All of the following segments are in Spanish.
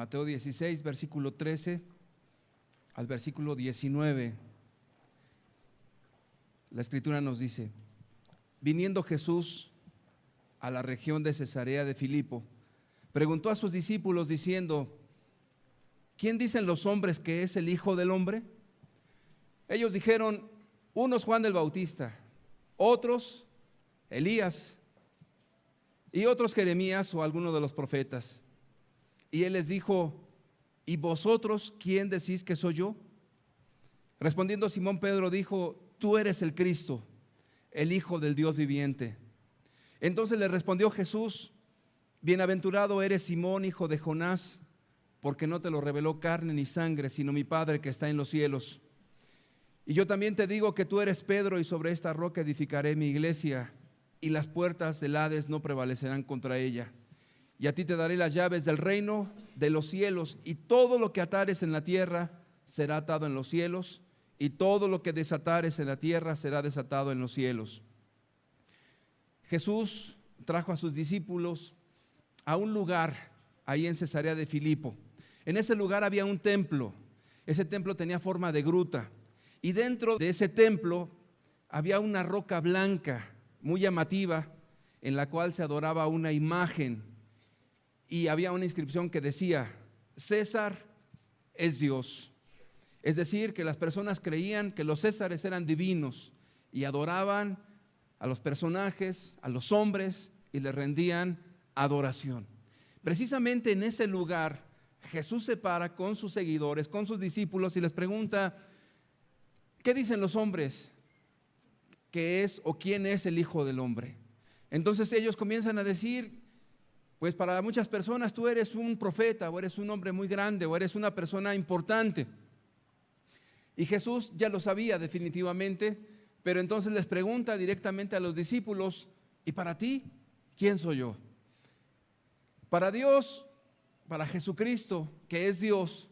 Mateo 16, versículo 13 al versículo 19. La Escritura nos dice: viniendo Jesús a la región de Cesarea de Filipo, preguntó a sus discípulos diciendo: ¿quién dicen los hombres que es el Hijo del Hombre? Ellos dijeron: unos Juan el Bautista, otros Elías, y otros Jeremías o alguno de los profetas. Y él les dijo: ¿y vosotros quién decís que soy yo? Respondiendo Simón Pedro dijo: tú eres el Cristo, el Hijo del Dios viviente. Entonces le respondió Jesús: bienaventurado eres Simón, hijo de Jonás, porque no te lo reveló carne ni sangre, sino mi Padre que está en los cielos. Y yo también te digo que tú eres Pedro, y sobre esta roca edificaré mi iglesia, y las puertas del Hades no prevalecerán contra ella. Y a ti te daré las llaves del reino de los cielos, y todo lo que atares en la tierra será atado en los cielos, y todo lo que desatares en la tierra será desatado en los cielos. Jesús trajo a sus discípulos a un lugar ahí en Cesarea de Filipo. En ese lugar había un templo. Ese templo tenía forma de gruta, y dentro de ese templo había una roca blanca muy llamativa, en la cual se adoraba una imagen, y había una inscripción que decía: César es Dios. Es decir, que las personas creían que los césares eran divinos y adoraban a los personajes, a los hombres, y les rendían adoración. Precisamente en ese lugar Jesús se para con sus seguidores, con sus discípulos, y les pregunta: ¿qué dicen los hombres que es o quién es el Hijo del Hombre? Entonces ellos comienzan a decir: pues para muchas personas tú eres un profeta, o eres un hombre muy grande, o eres una persona importante. Y Jesús ya lo sabía definitivamente, pero entonces les pregunta directamente a los discípulos: ¿y para ti quién soy yo? Para Dios, para Jesucristo, que es Dios,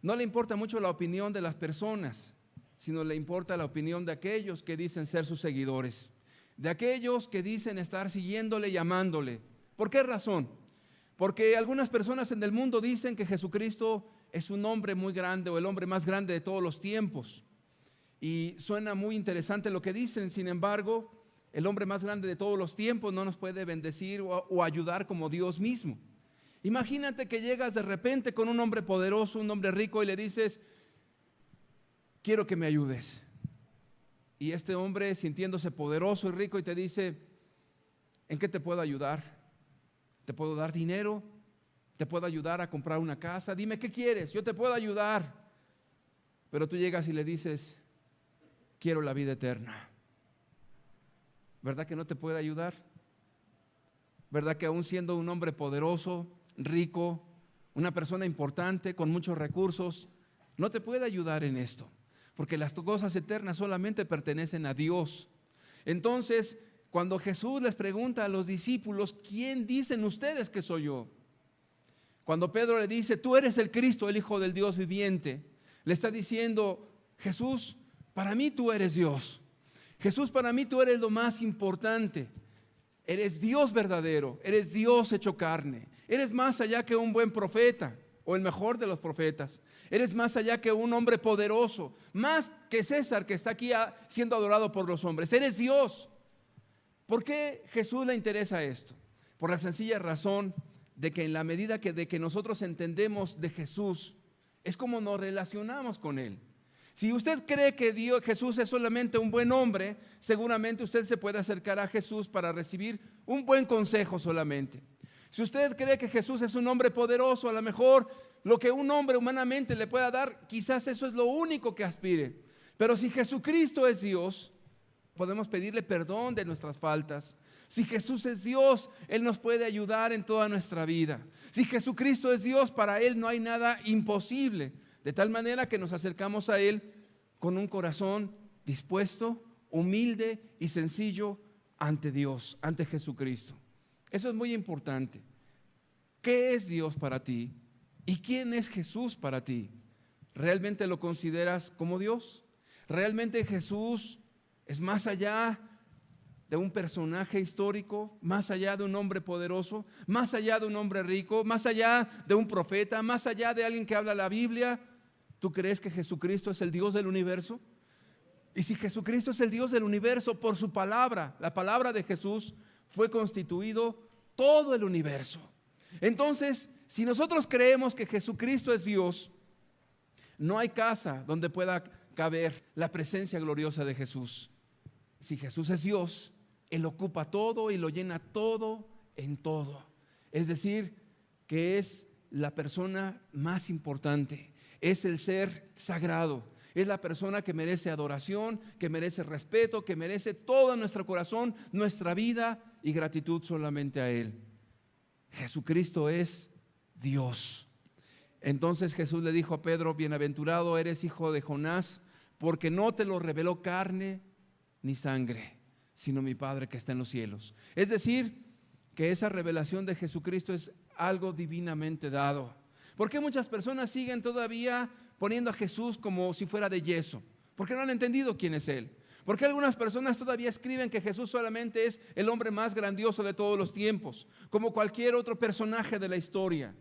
no le importa mucho la opinión de las personas, sino le importa la opinión de aquellos que dicen ser sus seguidores, de aquellos que dicen estar siguiéndole y amándole. ¿Por qué razón? Porque algunas personas en el mundo dicen que Jesucristo es un hombre muy grande, o el hombre más grande de todos los tiempos. Y suena muy interesante lo que dicen. Sin embargo, el hombre más grande de todos los tiempos no nos puede bendecir o ayudar como Dios mismo. Imagínate que llegas de repente con un hombre poderoso, un hombre rico, y le dices: quiero que me ayudes. Y este hombre, sintiéndose poderoso y rico, y te dice: ¿en qué te puedo ayudar? ¿Te puedo dar dinero? ¿Te puedo ayudar a comprar una casa? Dime, ¿qué quieres? Yo te puedo ayudar. Pero tú llegas y le dices: quiero la vida eterna. ¿Verdad que no te puede ayudar? ¿Verdad que aún siendo un hombre poderoso, rico, una persona importante, con muchos recursos, no te puede ayudar en esto? Porque las cosas eternas solamente pertenecen a Dios. Entonces, cuando Jesús les pregunta a los discípulos: ¿quién dicen ustedes que soy yo? Cuando Pedro le dice: tú eres el Cristo, el Hijo del Dios viviente, le está diciendo: Jesús, para mí tú eres Dios. Jesús, para mí tú eres lo más importante. Eres Dios verdadero, eres Dios hecho carne. Eres más allá que un buen profeta, o el mejor de los profetas. Eres más allá que un hombre poderoso, más que César, que está aquí siendo adorado por los hombres. Eres Dios. ¿Por qué Jesús le interesa esto? Por la sencilla razón de que en la medida de que nosotros entendemos de Jesús, es como nos relacionamos con Él. Si usted cree que Jesús es solamente un buen hombre, seguramente usted se puede acercar a Jesús para recibir un buen consejo solamente. Si usted cree que Jesús es un hombre poderoso, a lo mejor lo que un hombre humanamente le pueda dar, quizás eso es lo único que aspire. Pero si Jesucristo es Dios, podemos pedirle perdón de nuestras faltas. Si Jesús es Dios, Él nos puede ayudar en toda nuestra vida. Si Jesucristo es Dios, para Él no hay nada imposible. De tal manera que nos acercamos a Él con un corazón dispuesto, humilde y sencillo ante Dios, ante Jesucristo. Eso es muy importante. ¿Qué es Dios para ti? ¿Y quién es Jesús para ti? ¿Realmente lo consideras como Dios? ¿Realmente Jesús es más allá de un personaje histórico, más allá de un hombre poderoso, más allá de un hombre rico, más allá de un profeta, más allá de alguien que habla la Biblia? ¿Tú crees que Jesucristo es el Dios del universo? Y si Jesucristo es el Dios del universo, por su palabra, la palabra de Jesús, fue constituido todo el universo. Entonces, si nosotros creemos que Jesucristo es Dios, no hay casa donde pueda caber la presencia gloriosa de Jesús. Si Jesús es Dios, Él ocupa todo y lo llena todo en todo. Es decir, que es la persona más importante, es el ser sagrado, es la persona que merece adoración, que merece respeto, que merece todo nuestro corazón, nuestra vida y gratitud solamente a Él. Jesucristo es Dios. Entonces Jesús le dijo a Pedro: bienaventurado eres, hijo de Jonás, porque no te lo reveló carne ni sangre, sino mi Padre que está en los cielos. Es decir, que esa revelación de Jesucristo es algo divinamente dado. ¿Por qué muchas personas siguen todavía poniendo a Jesús como si fuera de yeso? Porque no han entendido quién es Él. ¿Por qué algunas personas todavía escriben que Jesús solamente es el hombre más grandioso de todos los tiempos, como cualquier otro personaje de la historia?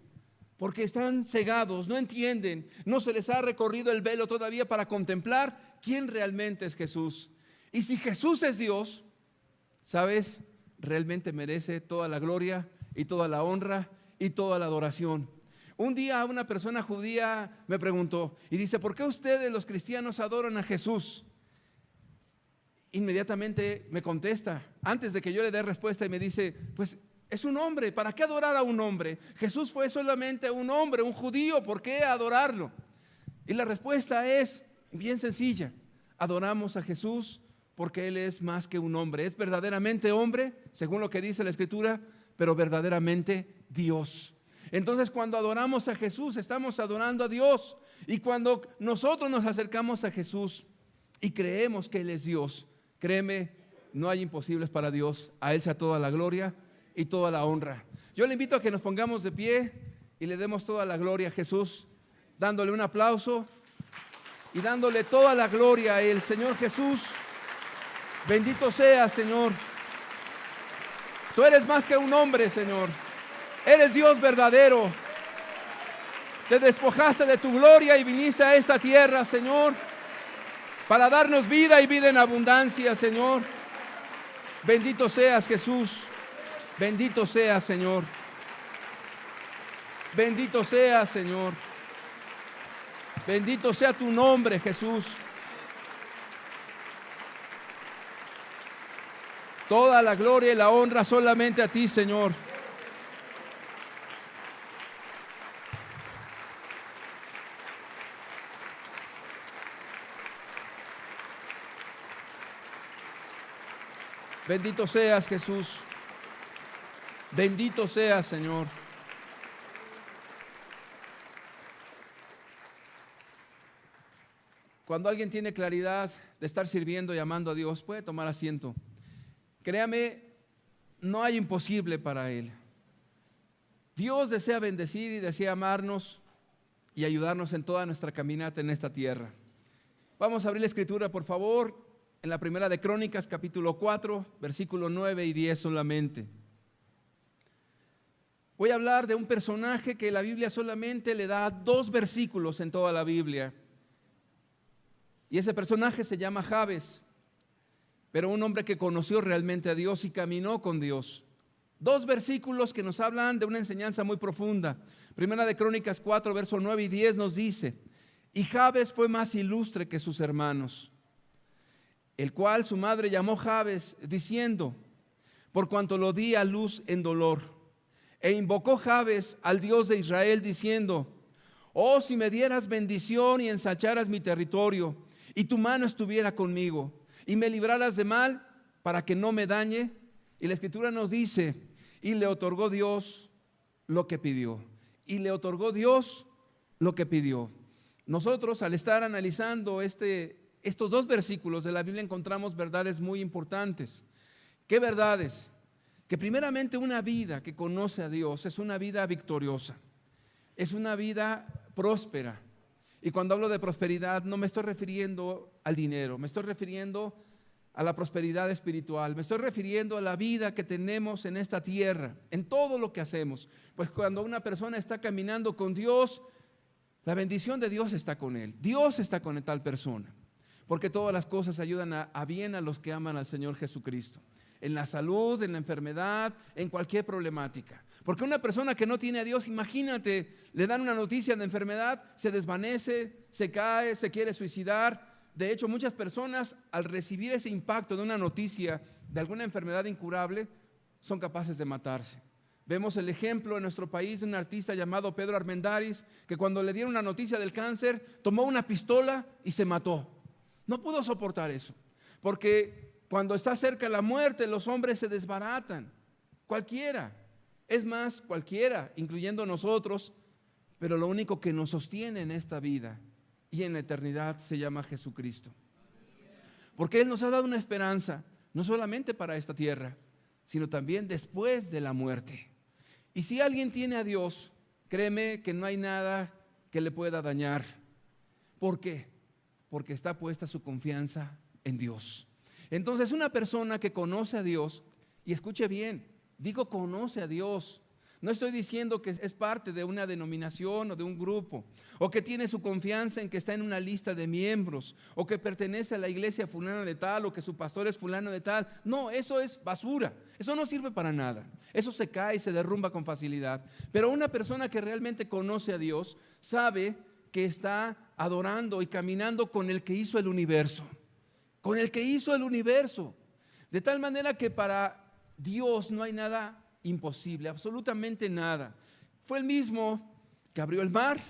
Porque están cegados, no entienden, no se les ha recorrido el velo todavía para contemplar quién realmente es Jesús. Y si Jesús es Dios, ¿sabes? Realmente merece toda la gloria y toda la honra y toda la adoración. Un día una persona judía me preguntó y dice: ¿por qué ustedes los cristianos adoran a Jesús? Inmediatamente me contesta, antes de que yo le dé respuesta, y me dice: pues es un hombre, ¿para qué adorar a un hombre? Jesús fue solamente un hombre, un judío, ¿por qué adorarlo? Y la respuesta es bien sencilla: adoramos a Jesús porque Él es más que un hombre, es verdaderamente hombre, según lo que dice la Escritura, pero verdaderamente Dios. Entonces, cuando adoramos a Jesús, estamos adorando a Dios. Y cuando nosotros nos acercamos a Jesús y creemos que Él es Dios, créeme, no hay imposibles para Dios. A Él sea toda la gloria y toda la honra. Yo le invito a que nos pongamos de pie y le demos toda la gloria a Jesús, dándole un aplauso y dándole toda la gloria a Él. Señor Jesús, bendito seas, Señor. Tú eres más que un hombre, Señor. Eres Dios verdadero. Te despojaste de tu gloria y viniste a esta tierra, Señor, para darnos vida y vida en abundancia, Señor. Bendito seas, Jesús. Bendito seas, Señor. Bendito seas, Señor. Bendito sea tu nombre, Jesús. Toda la gloria y la honra solamente a ti, Señor. Bendito seas, Jesús. Bendito seas, Señor. Cuando alguien tiene claridad de estar sirviendo y amando a Dios, puede tomar asiento. Créame, no hay imposible para Él. Dios desea bendecir y desea amarnos y ayudarnos en toda nuestra caminata en esta tierra. Vamos a abrir la Escritura, por favor, en la primera de Crónicas, capítulo 4, versículos 9 y 10 solamente. Voy a hablar de un personaje que la Biblia solamente le da 2 versículos en toda la Biblia. Y ese personaje se llama Jabes, pero un hombre que conoció realmente a Dios y caminó con Dios. 2 versículos que nos hablan de una enseñanza muy profunda. Primera de Crónicas 4, versos 9 y 10 nos dice: y Jabes fue más ilustre que sus hermanos, el cual su madre llamó Jabes, diciendo: por cuanto lo di a luz en dolor. E invocó Jabes al Dios de Israel, diciendo: oh, si me dieras bendición y ensancharas mi territorio, y tu mano estuviera conmigo, y me libraras de mal, para que no me dañe. Y la Escritura nos dice: y le otorgó Dios lo que pidió. Y le otorgó Dios lo que pidió. Nosotros, al estar analizando estos 2 versículos de la Biblia, encontramos verdades muy importantes. ¿Qué verdades? Que primeramente una vida que conoce a Dios es una vida victoriosa, es una vida próspera. Y cuando hablo de prosperidad no me estoy refiriendo al dinero, me estoy refiriendo a la prosperidad espiritual. Me estoy refiriendo a la vida que tenemos en esta tierra, en todo lo que hacemos. Pues cuando una persona está caminando con Dios, la bendición de Dios está con él. Dios está con tal persona. Porque todas las cosas ayudan a bien a los que aman al Señor Jesucristo. En la salud, en la enfermedad, en cualquier problemática. Porque una persona que no tiene a Dios, imagínate, le dan una noticia de enfermedad, se desvanece, se cae, se quiere suicidar. De hecho, muchas personas al recibir ese impacto de una noticia de alguna enfermedad incurable, son capaces de matarse. Vemos el ejemplo en nuestro país de un artista llamado Pedro Armendáriz, que cuando le dieron una noticia del cáncer, tomó una pistola y se mató. No pudo soportar eso, porque cuando está cerca la muerte, los hombres se desbaratan. Cualquiera, es más, cualquiera, incluyendo nosotros, pero lo único que nos sostiene en esta vida y en la eternidad se llama Jesucristo. Porque Él nos ha dado una esperanza, no solamente para esta tierra, sino también después de la muerte. Y si alguien tiene a Dios, créeme que no hay nada que le pueda dañar. ¿Por qué? Porque está puesta su confianza en Dios. Entonces, una persona que conoce a Dios, y escuche bien, digo conoce a Dios. No estoy diciendo que es parte de una denominación o de un grupo, o que tiene su confianza en que está en una lista de miembros, o que pertenece a la iglesia fulana de tal, o que su pastor es fulano de tal. No, eso es basura, eso no sirve para nada. Eso se cae y se derrumba con facilidad. Pero una persona que realmente conoce a Dios sabe que está adorando y caminando con el que hizo el universo, con el que hizo el universo. De tal manera que para Dios no hay nada imposible, absolutamente nada. Fue el mismo que abrió el mar,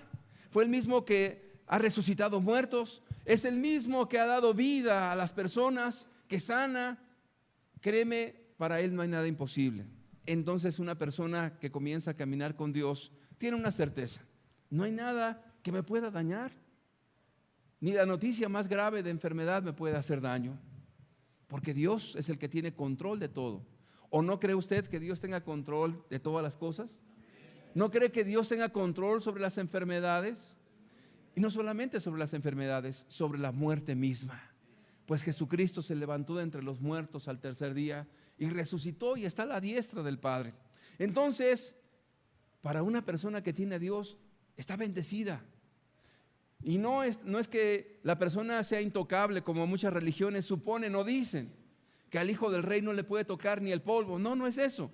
fue el mismo que ha resucitado muertos, es el mismo que ha dado vida a las personas, que sana. Créeme, para Él no hay nada imposible. Entonces una persona que comienza a caminar con Dios tiene una certeza: no hay nada que me pueda dañar, ni la noticia más grave de enfermedad me puede hacer daño, porque Dios es el que tiene control de todo. ¿O no cree usted que Dios tenga control de todas las cosas? ¿No cree que Dios tenga control sobre las enfermedades? Y no solamente sobre las enfermedades, sobre la muerte misma. Pues Jesucristo se levantó de entre los muertos al tercer día y resucitó y está a la diestra del Padre. Entonces, para una persona que tiene a Dios, está bendecida. Y no es que la persona sea intocable como muchas religiones suponen o dicen, que al Hijo del Rey no le puede tocar ni el polvo. No, no es eso,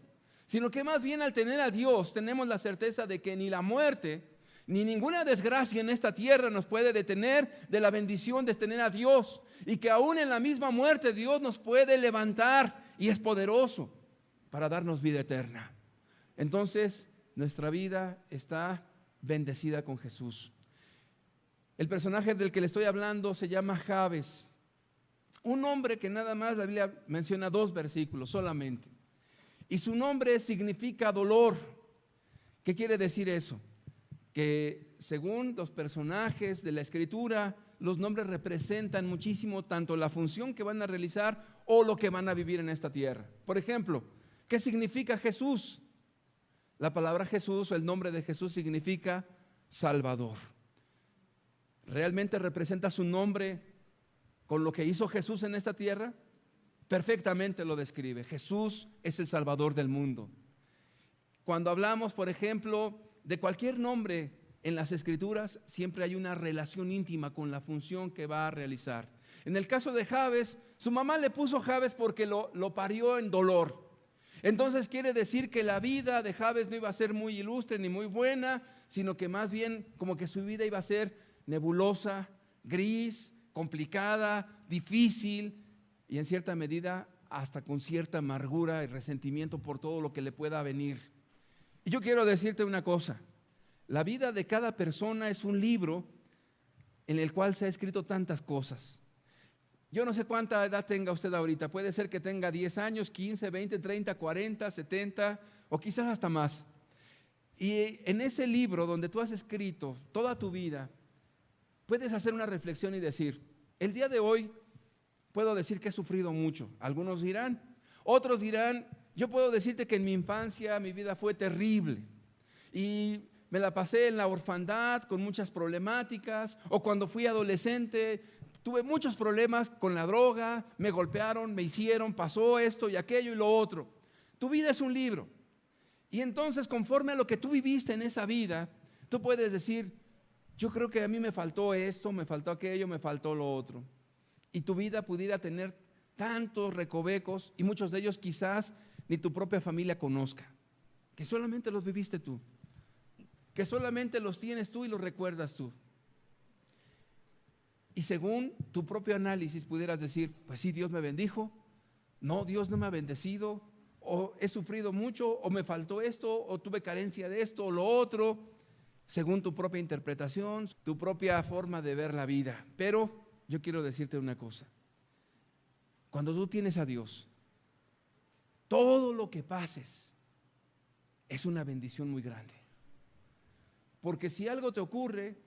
sino que más bien al tener a Dios tenemos la certeza de que ni la muerte ni ninguna desgracia en esta tierra nos puede detener de la bendición de tener a Dios, y que aún en la misma muerte Dios nos puede levantar y es poderoso para darnos vida eterna. Entonces nuestra vida está bendecida con Jesús. El personaje del que le estoy hablando se llama Jabes, un hombre que nada más la Biblia menciona 2 versículos solamente, y su nombre significa dolor. ¿Qué quiere decir eso? Que según los personajes de la Escritura, los nombres representan muchísimo tanto la función que van a realizar o lo que van a vivir en esta tierra. Por ejemplo, ¿qué significa Jesús? La palabra Jesús, o el nombre de Jesús, significa Salvador. ¿Realmente representa su nombre con lo que hizo Jesús en esta tierra? Perfectamente lo describe. Jesús es el Salvador del mundo. Cuando hablamos, por ejemplo, de cualquier nombre en las Escrituras, siempre hay una relación íntima con la función que va a realizar. En el caso de Jabes, su mamá le puso Jabes porque lo parió en dolor. Entonces quiere decir que la vida de Jabes no iba a ser muy ilustre ni muy buena, sino que más bien como que su vida iba a ser nebulosa, gris, complicada, difícil, y en cierta medida hasta con cierta amargura y resentimiento por todo lo que le pueda venir. Y yo quiero decirte una cosa: la vida de cada persona es un libro en el cual se ha escrito tantas cosas. Yo no sé cuánta edad tenga usted ahorita, puede ser que tenga 10 años, 15, 20, 30, 40, 70 o quizás hasta más. Y en ese libro donde tú has escrito toda tu vida, puedes hacer una reflexión y decir: el día de hoy puedo decir que he sufrido mucho. Algunos dirán, otros dirán, yo puedo decirte que en mi infancia mi vida fue terrible y me la pasé en la orfandad con muchas problemáticas, o cuando fui adolescente tuve muchos problemas con la droga, me golpearon, me hicieron, pasó esto y aquello y lo otro. Tu vida es un libro. Y entonces, conforme a lo que tú viviste en esa vida, tú puedes decir, yo creo que a mí me faltó esto, me faltó aquello, me faltó lo otro. Y tu vida pudiera tener tantos recovecos, y muchos de ellos quizás ni tu propia familia conozca, que solamente los viviste tú, que solamente los tienes tú y los recuerdas tú. Y según tu propio análisis pudieras decir, pues sí, Dios me bendijo, no, Dios no me ha bendecido, o he sufrido mucho, o me faltó esto, o tuve carencia de esto o lo otro, según tu propia interpretación, tu propia forma de ver la vida. Pero yo quiero decirte una cosa, cuando tú tienes a Dios, todo lo que pases es una bendición muy grande. Porque si algo te ocurre,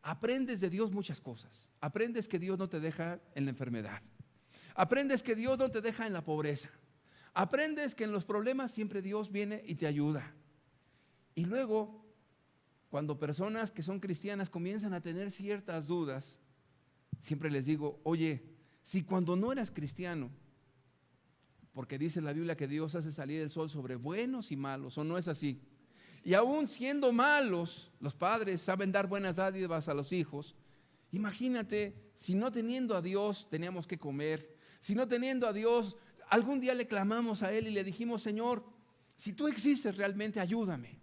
aprendes de Dios muchas cosas. Aprendes que Dios no te deja en la enfermedad. Aprendes que Dios no te deja en la pobreza. Aprendes que en los problemas siempre Dios viene y te ayuda. Y luego, cuando personas que son cristianas comienzan a tener ciertas dudas, siempre les digo, oye, si cuando no eras cristiano, porque dice la Biblia que Dios hace salir el sol sobre buenos y malos, ¿o no es así? Y aún siendo malos, los padres saben dar buenas dádivas a los hijos. Imagínate, si no teniendo a Dios teníamos que comer, si no teniendo a Dios, algún día le clamamos a Él y le dijimos, Señor, si tú existes realmente, ayúdame.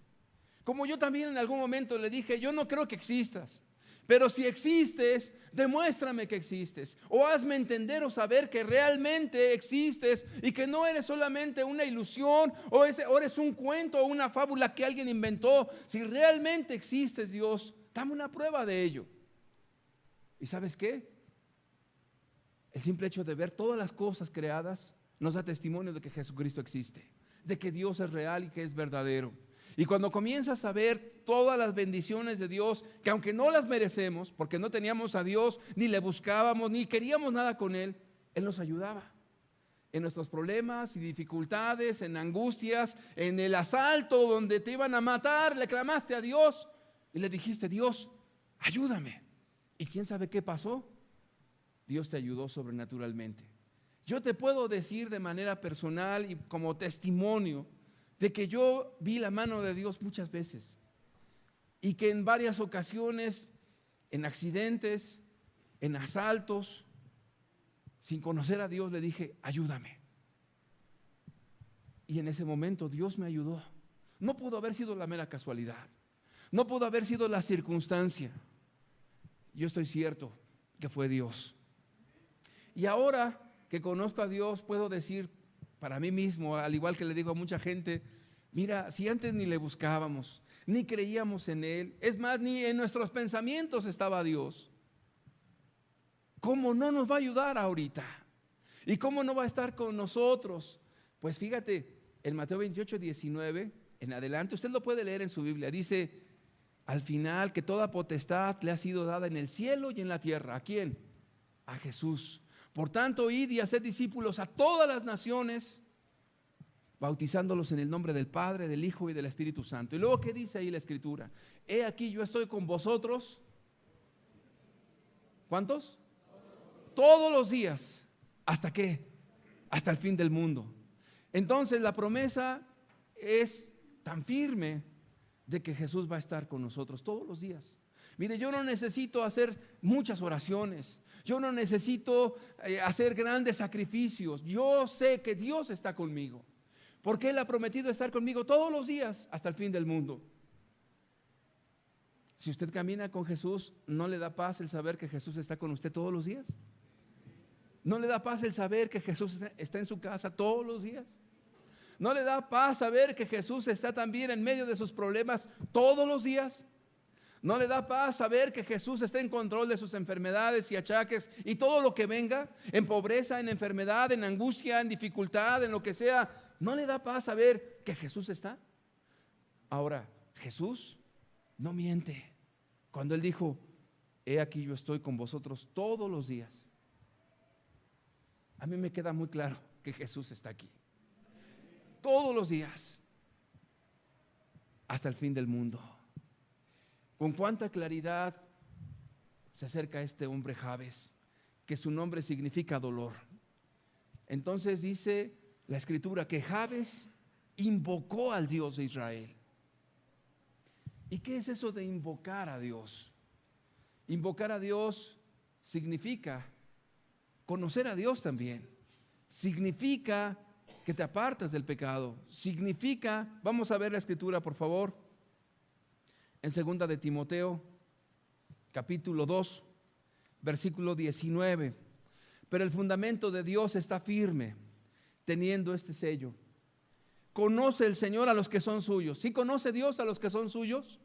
Como yo también en algún momento le dije, yo no creo que existas, pero si existes, demuéstrame que existes, o hazme entender o saber que realmente existes y que no eres solamente una ilusión o eres un cuento o una fábula que alguien inventó. Si realmente existes, Dios, dame una prueba de ello. ¿Y sabes qué? El simple hecho de ver todas las cosas creadas nos da testimonio de que Jesucristo existe, de que Dios es real y que es verdadero. Y cuando comienzas a ver todas las bendiciones de Dios, que aunque no las merecemos, porque no teníamos a Dios, ni le buscábamos, ni queríamos nada con Él, Él nos ayudaba. En nuestros problemas y dificultades, en angustias, en el asalto donde te iban a matar, le clamaste a Dios y le dijiste, Dios, ayúdame. ¿Y quién sabe qué pasó? Dios te ayudó sobrenaturalmente. Yo te puedo decir de manera personal y como testimonio de que yo vi la mano de Dios muchas veces y que en varias ocasiones, en accidentes, en asaltos, sin conocer a Dios, le dije, ayúdame. Y en ese momento Dios me ayudó. No pudo haber sido la mera casualidad, no pudo haber sido la circunstancia. Yo estoy cierto que fue Dios. Y ahora que conozco a Dios, puedo decir para mí mismo, al igual que le digo a mucha gente, mira, si antes ni le buscábamos, ni creíamos en Él, es más, ni en nuestros pensamientos estaba Dios, ¿cómo no nos va a ayudar ahorita? ¿Y cómo no va a estar con nosotros? Pues fíjate, en Mateo 28, 19, en adelante, usted lo puede leer en su Biblia, dice, al final que toda potestad le ha sido dada en el cielo y en la tierra. ¿A quién? A Jesús. Por tanto, id y haced discípulos a todas las naciones, bautizándolos en el nombre del Padre, del Hijo y del Espíritu Santo. Y luego, ¿qué dice ahí la Escritura? He aquí, yo estoy con vosotros. ¿Cuántos? Todos los días. ¿Hasta qué? Hasta el fin del mundo. Entonces, la promesa es tan firme de que Jesús va a estar con nosotros todos los días. Mire, yo no necesito hacer muchas oraciones, yo no necesito hacer grandes sacrificios. Yo sé que Dios está conmigo, porque Él ha prometido estar conmigo todos los días hasta el fin del mundo. Si usted camina con Jesús, ¿no le da paz el saber que Jesús está con usted todos los días? ¿No le da paz el saber que Jesús está en su casa todos los días? ¿No le da paz saber que Jesús está también en medio de sus problemas todos los días? ¿No le da paz saber que Jesús está en control de sus enfermedades y achaques y todo lo que venga, en pobreza, en enfermedad, en angustia, en dificultad, en lo que sea? ¿No le da paz saber que Jesús está? Ahora, Jesús no miente. Cuando Él dijo, he aquí yo estoy con vosotros todos los días, a mí me queda muy claro que Jesús está aquí todos los días hasta el fin del mundo. Con cuánta claridad se acerca a este hombre Jabes, que su nombre significa dolor. Entonces dice la escritura que Jabes invocó al Dios de Israel. ¿Y qué es eso de invocar a Dios? Invocar a Dios significa conocer a Dios también. Significa que te apartas del pecado. Significa, vamos a ver la escritura por favor, en 2 de Timoteo, capítulo 2, versículo 19. Pero el fundamento de Dios está firme, teniendo este sello. ¿Conoce el Señor a los que son suyos? ¿Sí conoce Dios a los que son suyos?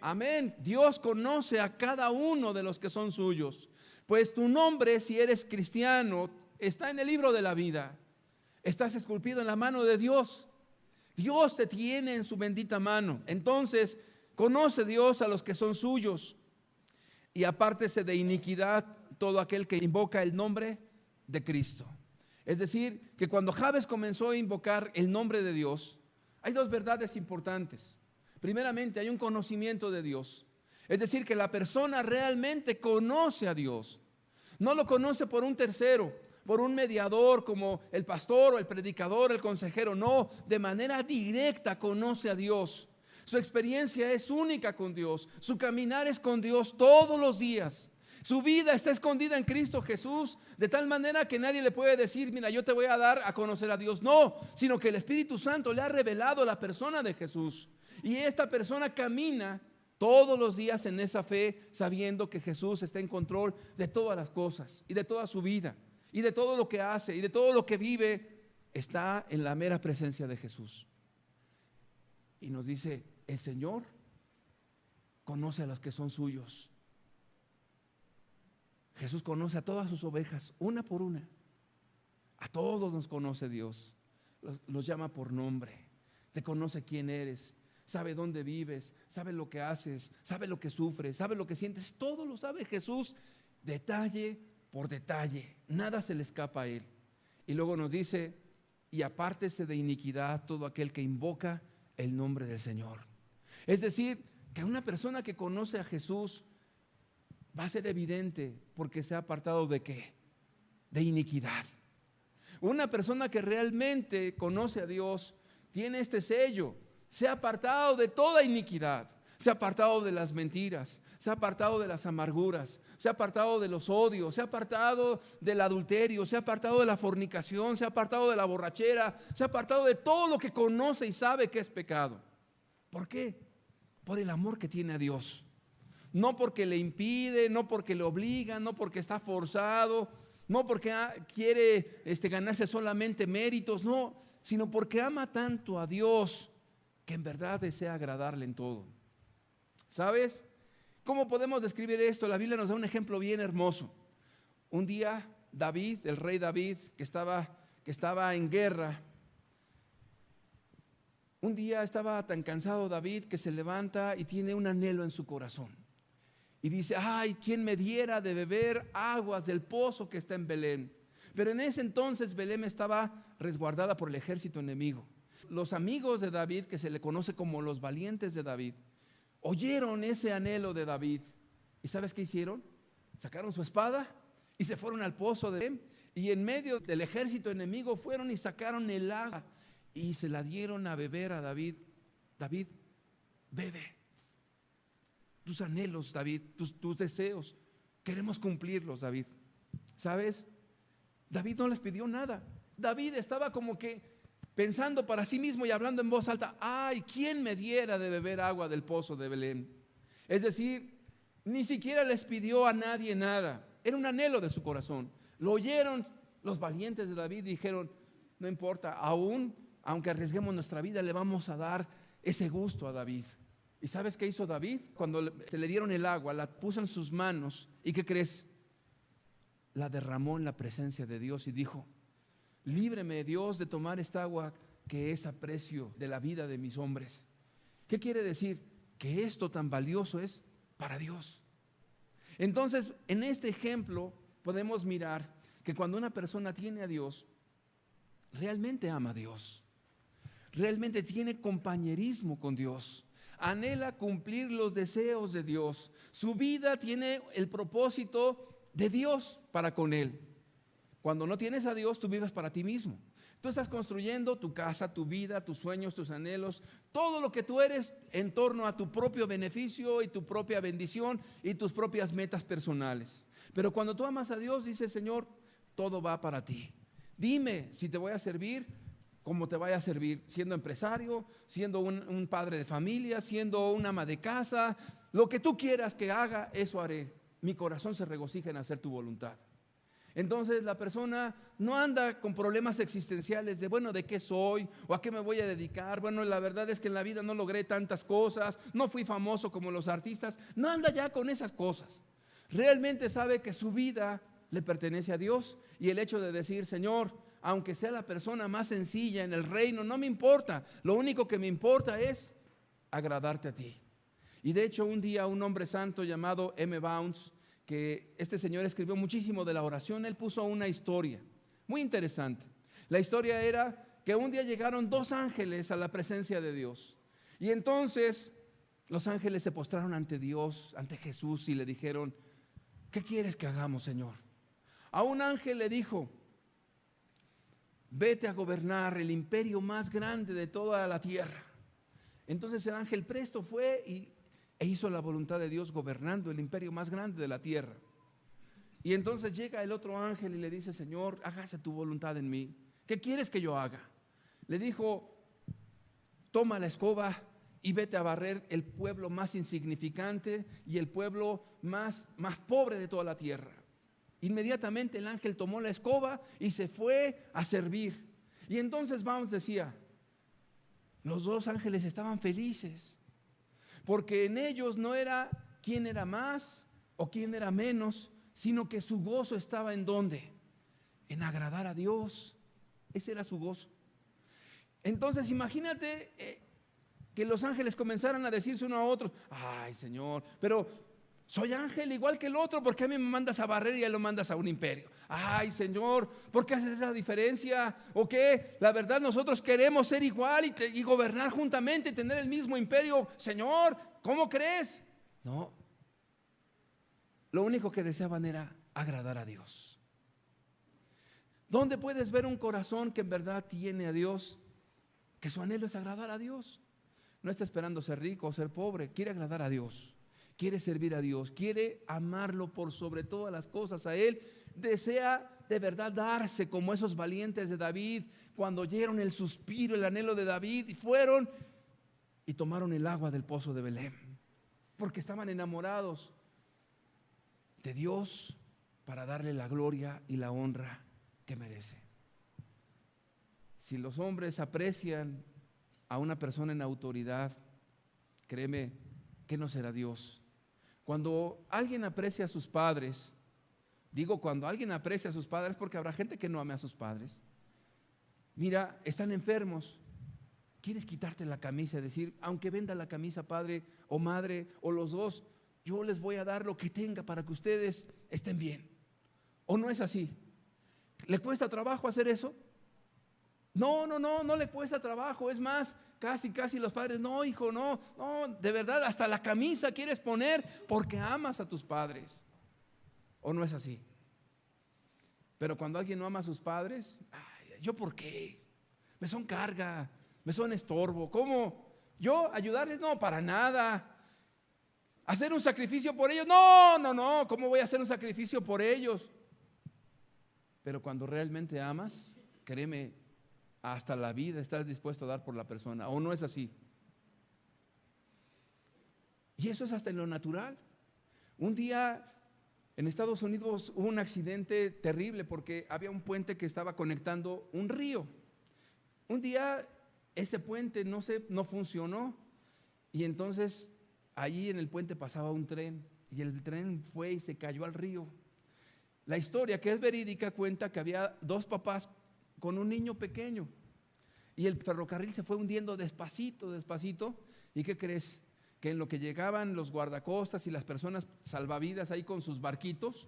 Amén. Dios conoce a cada uno de los que son suyos. Pues tu nombre, si eres cristiano, está en el libro de la vida. Estás esculpido en la mano de Dios. Dios te tiene en su bendita mano. Entonces, conoce Dios a los que son suyos. Y apártese de iniquidad todo aquel que invoca el nombre de Cristo. Es decir, que cuando Jabes comenzó a invocar el nombre de Dios, hay dos verdades importantes. Primeramente, hay un conocimiento de Dios. Es decir, que la persona realmente conoce a Dios. No lo conoce por un tercero, por un mediador como el pastor o el predicador, el consejero. No, de manera directa conoce a Dios. Su experiencia es única con Dios. Su caminar es con Dios todos los días. Su vida está escondida en Cristo Jesús, de tal manera que nadie le puede decir, mira, yo te voy a dar a conocer a Dios. No, sino que el Espíritu Santo le ha revelado la persona de Jesús. Y esta persona camina todos los días en esa fe, sabiendo que Jesús está en control de todas las cosas y de toda su vida y de todo lo que hace y de todo lo que vive. Está en la mera presencia de Jesús. Y nos dice, el Señor conoce a los que son suyos. Jesús conoce a todas sus ovejas, una por una. A todos nos conoce Dios. Los llama por nombre. Te conoce quién eres. Sabe dónde vives. Sabe lo que haces. Sabe lo que sufres. Sabe lo que sientes. Todo lo sabe Jesús, detalle por detalle. Nada se le escapa a Él. Y luego nos dice, y apártese de iniquidad todo aquel que invoca el nombre del Señor. Es decir, que una persona que conoce a Jesús va a ser evidente porque se ha apartado de ¿qué? De iniquidad. Una persona que realmente conoce a Dios tiene este sello. Se ha apartado de toda iniquidad. Se ha apartado de las mentiras. Se ha apartado de las amarguras. Se ha apartado de los odios. Se ha apartado del adulterio. Se ha apartado de la fornicación. Se ha apartado de la borrachera. Se ha apartado de todo lo que conoce y sabe que es pecado. ¿Por qué? Por el amor que tiene a Dios. No porque le impide, no porque le obliga, no porque está forzado, no porque quiere ganarse solamente méritos, no, sino porque ama tanto a Dios que en verdad desea agradarle en todo. ¿Sabes? ¿Cómo podemos describir esto? La Biblia nos da un ejemplo bien hermoso. Un día David, el rey David, que estaba en guerra, un día estaba tan cansado David que se levanta y tiene un anhelo en su corazón. Y dice, ay, ¿quién me diera de beber aguas del pozo que está en Belén? Pero en ese entonces Belén estaba resguardada por el ejército enemigo. Los amigos de David, que se le conoce como los valientes de David, oyeron ese anhelo de David. ¿Y sabes qué hicieron? Sacaron su espada y se fueron al pozo de Belén. Y en medio del ejército enemigo fueron y sacaron el agua y se la dieron a beber a David. David, bebe. Tus anhelos, David, tus deseos, queremos cumplirlos, David. ¿Sabes? David no les pidió nada. David estaba como que pensando para sí mismo y hablando en voz alta, ay, ¿quién me diera de beber agua del pozo de Belén? Es decir, ni siquiera les pidió a nadie nada. Era un anhelo de su corazón. Lo oyeron los valientes de David y dijeron, no importa, aunque arriesguemos nuestra vida, le vamos a dar ese gusto a David. ¿Y sabes qué hizo David? Cuando le dieron el agua, la puso en sus manos. ¿Y qué crees? La derramó en la presencia de Dios y dijo, líbreme Dios de tomar esta agua que es a precio de la vida de mis hombres. ¿Qué quiere decir? Que esto tan valioso es para Dios. Entonces, en este ejemplo podemos mirar que cuando una persona tiene a Dios, realmente ama a Dios. Realmente tiene compañerismo con Dios. anhela cumplir los deseos de Dios. Su vida tiene el propósito de Dios para con él. Cuando no tienes a Dios, tú vives para ti mismo. Tú estás construyendo tu casa, tu vida, tus sueños, tus anhelos, todo lo que tú eres en torno a tu propio beneficio y tu propia bendición y tus propias metas personales. Pero cuando tú amas a Dios, dice: Señor, todo va para ti. Dime si te voy a servir, cómo te vaya a servir, siendo empresario, siendo un padre de familia, siendo un ama de casa, lo que tú quieras que haga, eso haré. Mi corazón se regocija en hacer tu voluntad. Entonces la persona no anda con problemas existenciales de, bueno, ¿de qué soy? ¿O a qué me voy a dedicar? Bueno, la verdad es que en la vida no logré tantas cosas, no fui famoso como los artistas. No anda ya con esas cosas. Realmente sabe que su vida le pertenece a Dios, y el hecho de decir: Señor, aunque sea la persona más sencilla en el reino, no me importa. Lo único que me importa es agradarte a ti. Y de hecho, un día un hombre santo llamado M. Bounds, que este señor escribió muchísimo de la oración, él puso una historia muy interesante. La historia era que un día llegaron 2 ángeles a la presencia de Dios, y entonces los ángeles se postraron ante Dios, ante Jesús, y le dijeron: ¿qué quieres que hagamos, Señor? A un ángel le dijo: vete a gobernar el imperio más grande de toda la tierra. Entonces el ángel presto fue e hizo la voluntad de Dios, gobernando el imperio más grande de la tierra. Y entonces llega el otro ángel y le dice: Señor, hágase tu voluntad en mí. ¿Qué quieres que yo haga? Le dijo: toma la escoba y vete a barrer el pueblo más insignificante y el pueblo más pobre de toda la tierra. Inmediatamente el ángel tomó la escoba y se fue a servir. Y entonces Bounds decía: los 2 ángeles estaban felices, porque en ellos no era quién era más o quién era menos, sino que su gozo estaba ¿en dónde? En agradar a Dios. Ese era su gozo. Entonces imagínate que los ángeles comenzaran a decirse uno a otro: ay, Señor, pero soy ángel igual que el otro, ¿por qué a mí me mandas a barrer y a él lo mandas a un imperio? Ay, Señor, ¿por qué haces esa diferencia? ¿O qué? La verdad, nosotros queremos ser igual y gobernar juntamente, tener el mismo imperio. Señor, ¿cómo crees? No, lo único que deseaban era agradar a Dios. ¿Dónde puedes ver un corazón que en verdad tiene a Dios, que su anhelo es agradar a Dios? No está esperando ser rico o ser pobre, quiere agradar a Dios. Quiere servir a Dios, quiere amarlo por sobre todas las cosas a Él. Desea de verdad darse como esos valientes de David, cuando oyeron el suspiro, el anhelo de David, y fueron y tomaron el agua del pozo de Belén, porque estaban enamorados de Dios para darle la gloria y la honra que merece. Si los hombres aprecian a una persona en autoridad, créeme que no será Dios. Cuando alguien aprecia a sus padres, digo cuando alguien aprecia a sus padres, porque habrá gente que no ame a sus padres. Mira, están enfermos, quieres quitarte la camisa y decir: aunque venda la camisa, padre o madre o los dos, yo les voy a dar lo que tenga para que ustedes estén bien. ¿O no es así? ¿Le cuesta trabajo hacer eso? No le cuesta trabajo. Es más, casi los padres: no, hijo, no, de verdad, hasta la camisa quieres poner porque amas a tus padres. ¿O no es así? Pero cuando alguien no ama a sus padres: ay, ¿yo por qué? Me son carga, me son estorbo. ¿Cómo? ¿Yo ayudarles? No, para nada. ¿Hacer un sacrificio por ellos? No, ¿cómo voy a hacer un sacrificio por ellos? Pero cuando realmente amas, créeme, hasta la vida estás dispuesto a dar por la persona. ¿O no es así? Y eso es hasta en lo natural. Un día en Estados Unidos hubo un accidente terrible porque había un puente que estaba conectando un río. Un día ese puente no funcionó, y entonces allí en el puente pasaba un tren, y el tren fue y se cayó al río. La historia, que es verídica, cuenta que había 2 papás con un niño pequeño, y el ferrocarril se fue hundiendo despacito. ¿Y qué crees? Que en lo que llegaban los guardacostas y las personas salvavidas ahí con sus barquitos,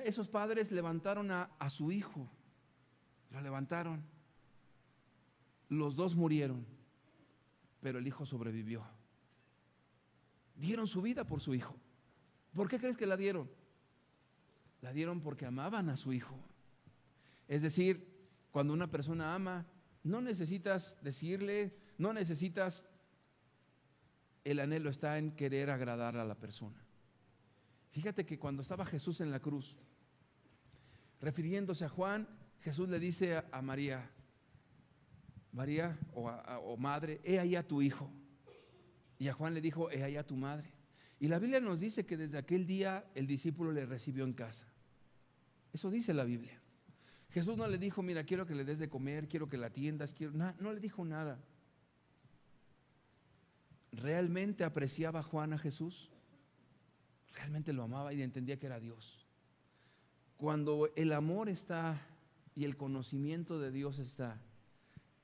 esos padres levantaron a su hijo, lo levantaron. Los 2 murieron, pero el hijo sobrevivió. dieron su vida por su hijo. ¿Por qué crees que la dieron? La dieron porque amaban a su hijo. Es decir, cuando una persona ama, no necesitas decirle, no necesitas, el anhelo está en querer agradar a la persona. Fíjate que cuando estaba Jesús en la cruz, refiriéndose a Juan, Jesús le dice a María, María o madre, he ahí a tu hijo. Y a Juan le dijo, he ahí a tu madre. Y la Biblia nos dice que desde aquel día el discípulo le recibió en casa. Eso dice la Biblia. Jesús no le dijo, mira, quiero que le des de comer, quiero que la atiendas, no le dijo nada. ¿Realmente apreciaba Juan a Jesús? Realmente lo amaba y entendía que era Dios. Cuando el amor está y el conocimiento de Dios está,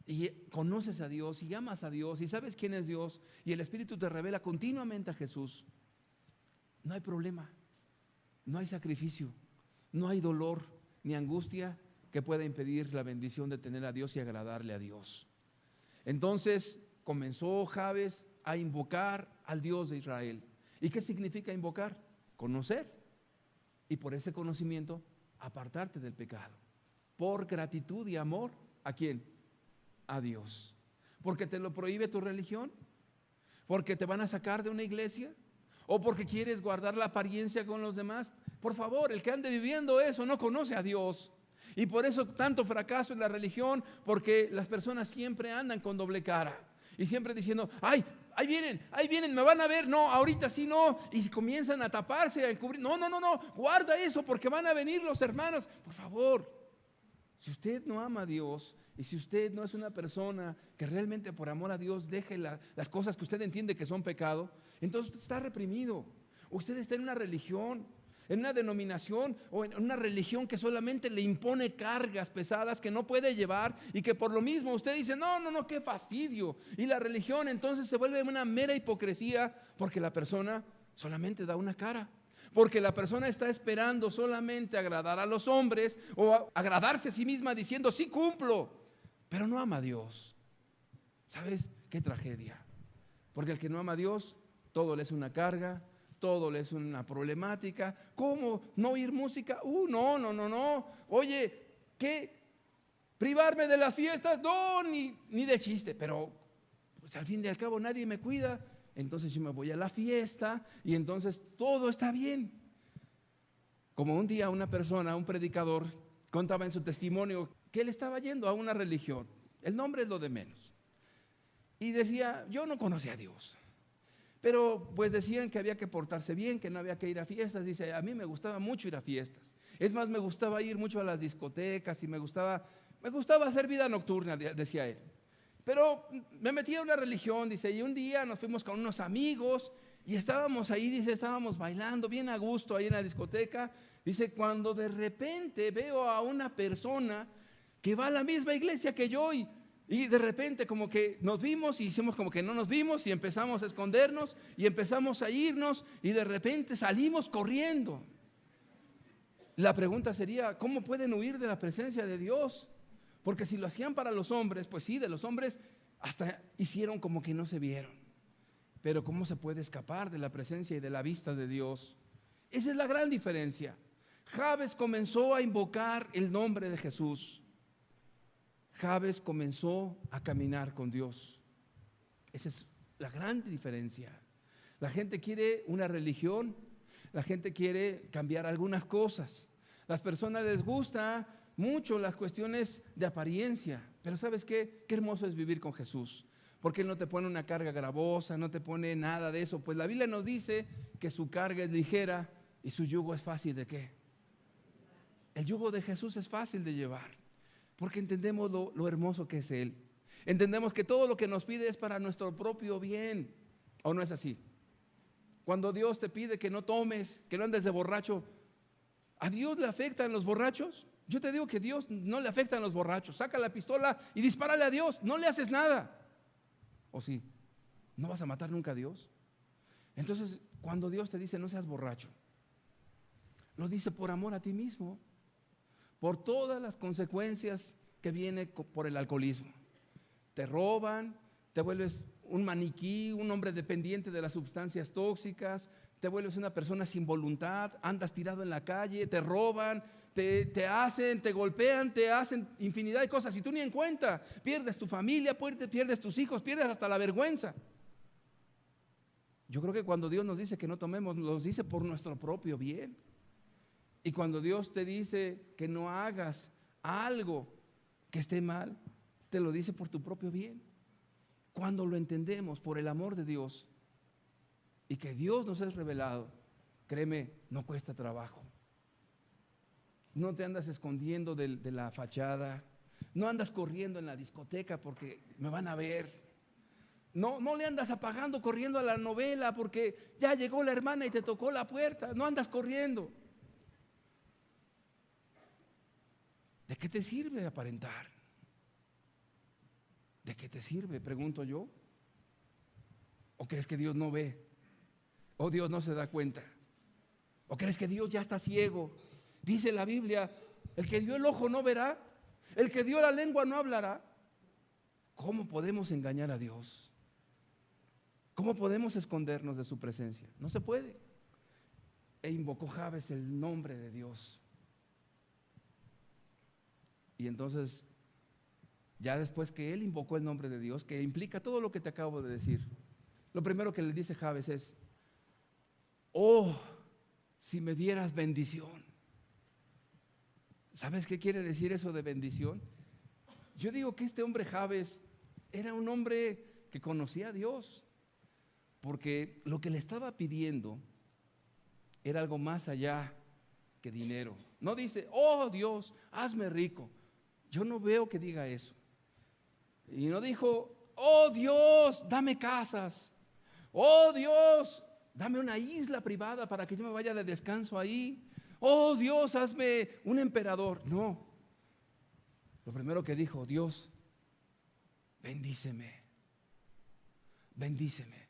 y conoces a Dios y amas a Dios y sabes quién es Dios y el Espíritu te revela continuamente a Jesús, no hay problema, no hay sacrificio, no hay dolor ni angustia que pueda impedir la bendición de tener a Dios y agradarle a Dios. Entonces comenzó Jabes a invocar al Dios de Israel. ¿Y qué significa invocar? Conocer, y por ese conocimiento apartarte del pecado, por gratitud y amor. ¿A quién? A Dios. ¿Porque te lo prohíbe tu religión? ¿Porque te van a sacar de una iglesia? ¿O porque quieres guardar la apariencia con los demás? Por favor, el que ande viviendo eso no conoce a Dios. Y por eso tanto fracaso en la religión, porque las personas siempre andan con doble cara y siempre diciendo, ay, ahí vienen, me van a ver, no, ahorita sí no, y comienzan a taparse, a encubrir, no, guarda eso porque van a venir los hermanos. Por favor, si usted no ama a Dios y si usted no es una persona que realmente por amor a Dios deje las cosas que usted entiende que son pecado, entonces usted está reprimido. Usted está en una religión, en una denominación o en una religión que solamente le impone cargas pesadas que no puede llevar, y que por lo mismo usted dice, no, qué fastidio. Y la religión entonces se vuelve una mera hipocresía, porque la persona solamente da una cara, porque la persona está esperando solamente agradar a los hombres o agradarse a sí misma diciendo, sí cumplo, pero no ama a Dios. ¿Sabes qué tragedia? Porque el que no ama a Dios, todo le es una carga, todo le es una problemática. ¿Cómo? ¿No oír música? No. Oye, ¿qué? ¿Privarme de las fiestas? No, ni de chiste. Pero pues, al fin y al cabo nadie me cuida. Entonces yo me voy a la fiesta y entonces todo está bien. Como un día una persona, un predicador, contaba en su testimonio que él estaba yendo a una religión. El nombre es lo de menos. Y decía, yo no conocía a Dios. Pero pues decían que había que portarse bien, que no había que ir a fiestas. Dice, a mí me gustaba mucho ir a fiestas. Es más, me gustaba ir mucho a las discotecas y me gustaba hacer vida nocturna, decía él. Pero me metí a una religión, dice, y un día nos fuimos con unos amigos y estábamos ahí, dice, estábamos bailando bien a gusto ahí en la discoteca. Dice, cuando de repente veo a una persona que va a la misma iglesia que yo y de repente como que nos vimos y hicimos como que no nos vimos y empezamos a escondernos y empezamos a irnos y de repente salimos corriendo. La pregunta sería, ¿cómo pueden huir de la presencia de Dios? Porque si lo hacían para los hombres, pues sí, de los hombres hasta hicieron como que no se vieron. Pero ¿cómo se puede escapar de la presencia y de la vista de Dios? Esa es la gran diferencia. Jabes comenzó a invocar el nombre de Jesús. Jabes comenzó a caminar con Dios. Esa es la gran diferencia. La gente quiere una religión, la gente quiere cambiar algunas cosas. Las personas les gusta mucho las cuestiones de apariencia, pero ¿sabes qué? Qué hermoso es vivir con Jesús, porque Él no te pone una carga gravosa, no te pone nada de eso. Pues la Biblia nos dice que su carga es ligera y su yugo es fácil de ¿qué? El yugo de Jesús es fácil de llevar, porque entendemos lo hermoso que es Él. Entendemos que todo lo que nos pide es para nuestro propio bien, ¿o no es así? Cuando Dios te pide que no tomes, que no andes de borracho, ¿a Dios le afectan los borrachos? Yo te digo que a Dios no le afectan los borrachos. Saca la pistola y dispárale a Dios, no le haces nada. ¿O sí? ¿No vas a matar nunca a Dios? Entonces, cuando Dios te dice no seas borracho, lo dice por amor a ti mismo, por todas las consecuencias que viene por el alcoholismo. Te roban, te vuelves un maniquí, un hombre dependiente de las sustancias tóxicas, te vuelves una persona sin voluntad, andas tirado en la calle, te roban, te golpean, te hacen infinidad de cosas y tú ni en cuenta, pierdes tu familia, pierdes tus hijos, pierdes hasta la vergüenza. Yo creo que cuando Dios nos dice que no tomemos, nos dice por nuestro propio bien. Y cuando Dios te dice que no hagas algo que esté mal, te lo dice por tu propio bien. Cuando lo entendemos por el amor de Dios y que Dios nos es revelado, créeme, no cuesta trabajo. No te andas escondiendo de la fachada, no andas corriendo en la discoteca porque me van a ver. No le andas apagando corriendo a la novela porque ya llegó la hermana y te tocó la puerta. No andas corriendo. ¿De qué te sirve aparentar? ¿De qué te sirve? Pregunto yo. ¿O crees que Dios no ve? ¿O Dios no se da cuenta? ¿O crees que Dios ya está ciego? Dice la Biblia, el que dio el ojo no verá, el que dio la lengua no hablará. ¿Cómo podemos engañar a Dios? ¿Cómo podemos escondernos de su presencia? No se puede. E invocó Jabes el nombre de Dios. Y entonces, ya después que él invocó el nombre de Dios, que implica todo lo que te acabo de decir, lo primero que le dice Jabes es: oh, si me dieras bendición. ¿Sabes qué quiere decir eso de bendición? Yo digo que este hombre Jabes era un hombre que conocía a Dios, porque lo que le estaba pidiendo era algo más allá que dinero. No dice: oh Dios, hazme rico. Yo no veo que diga eso. Y no dijo: oh Dios, dame casas. Oh Dios, dame una isla privada para que yo me vaya de descanso ahí. Oh Dios, hazme un emperador. No. Lo primero que dijo: Dios, bendíceme. Bendíceme.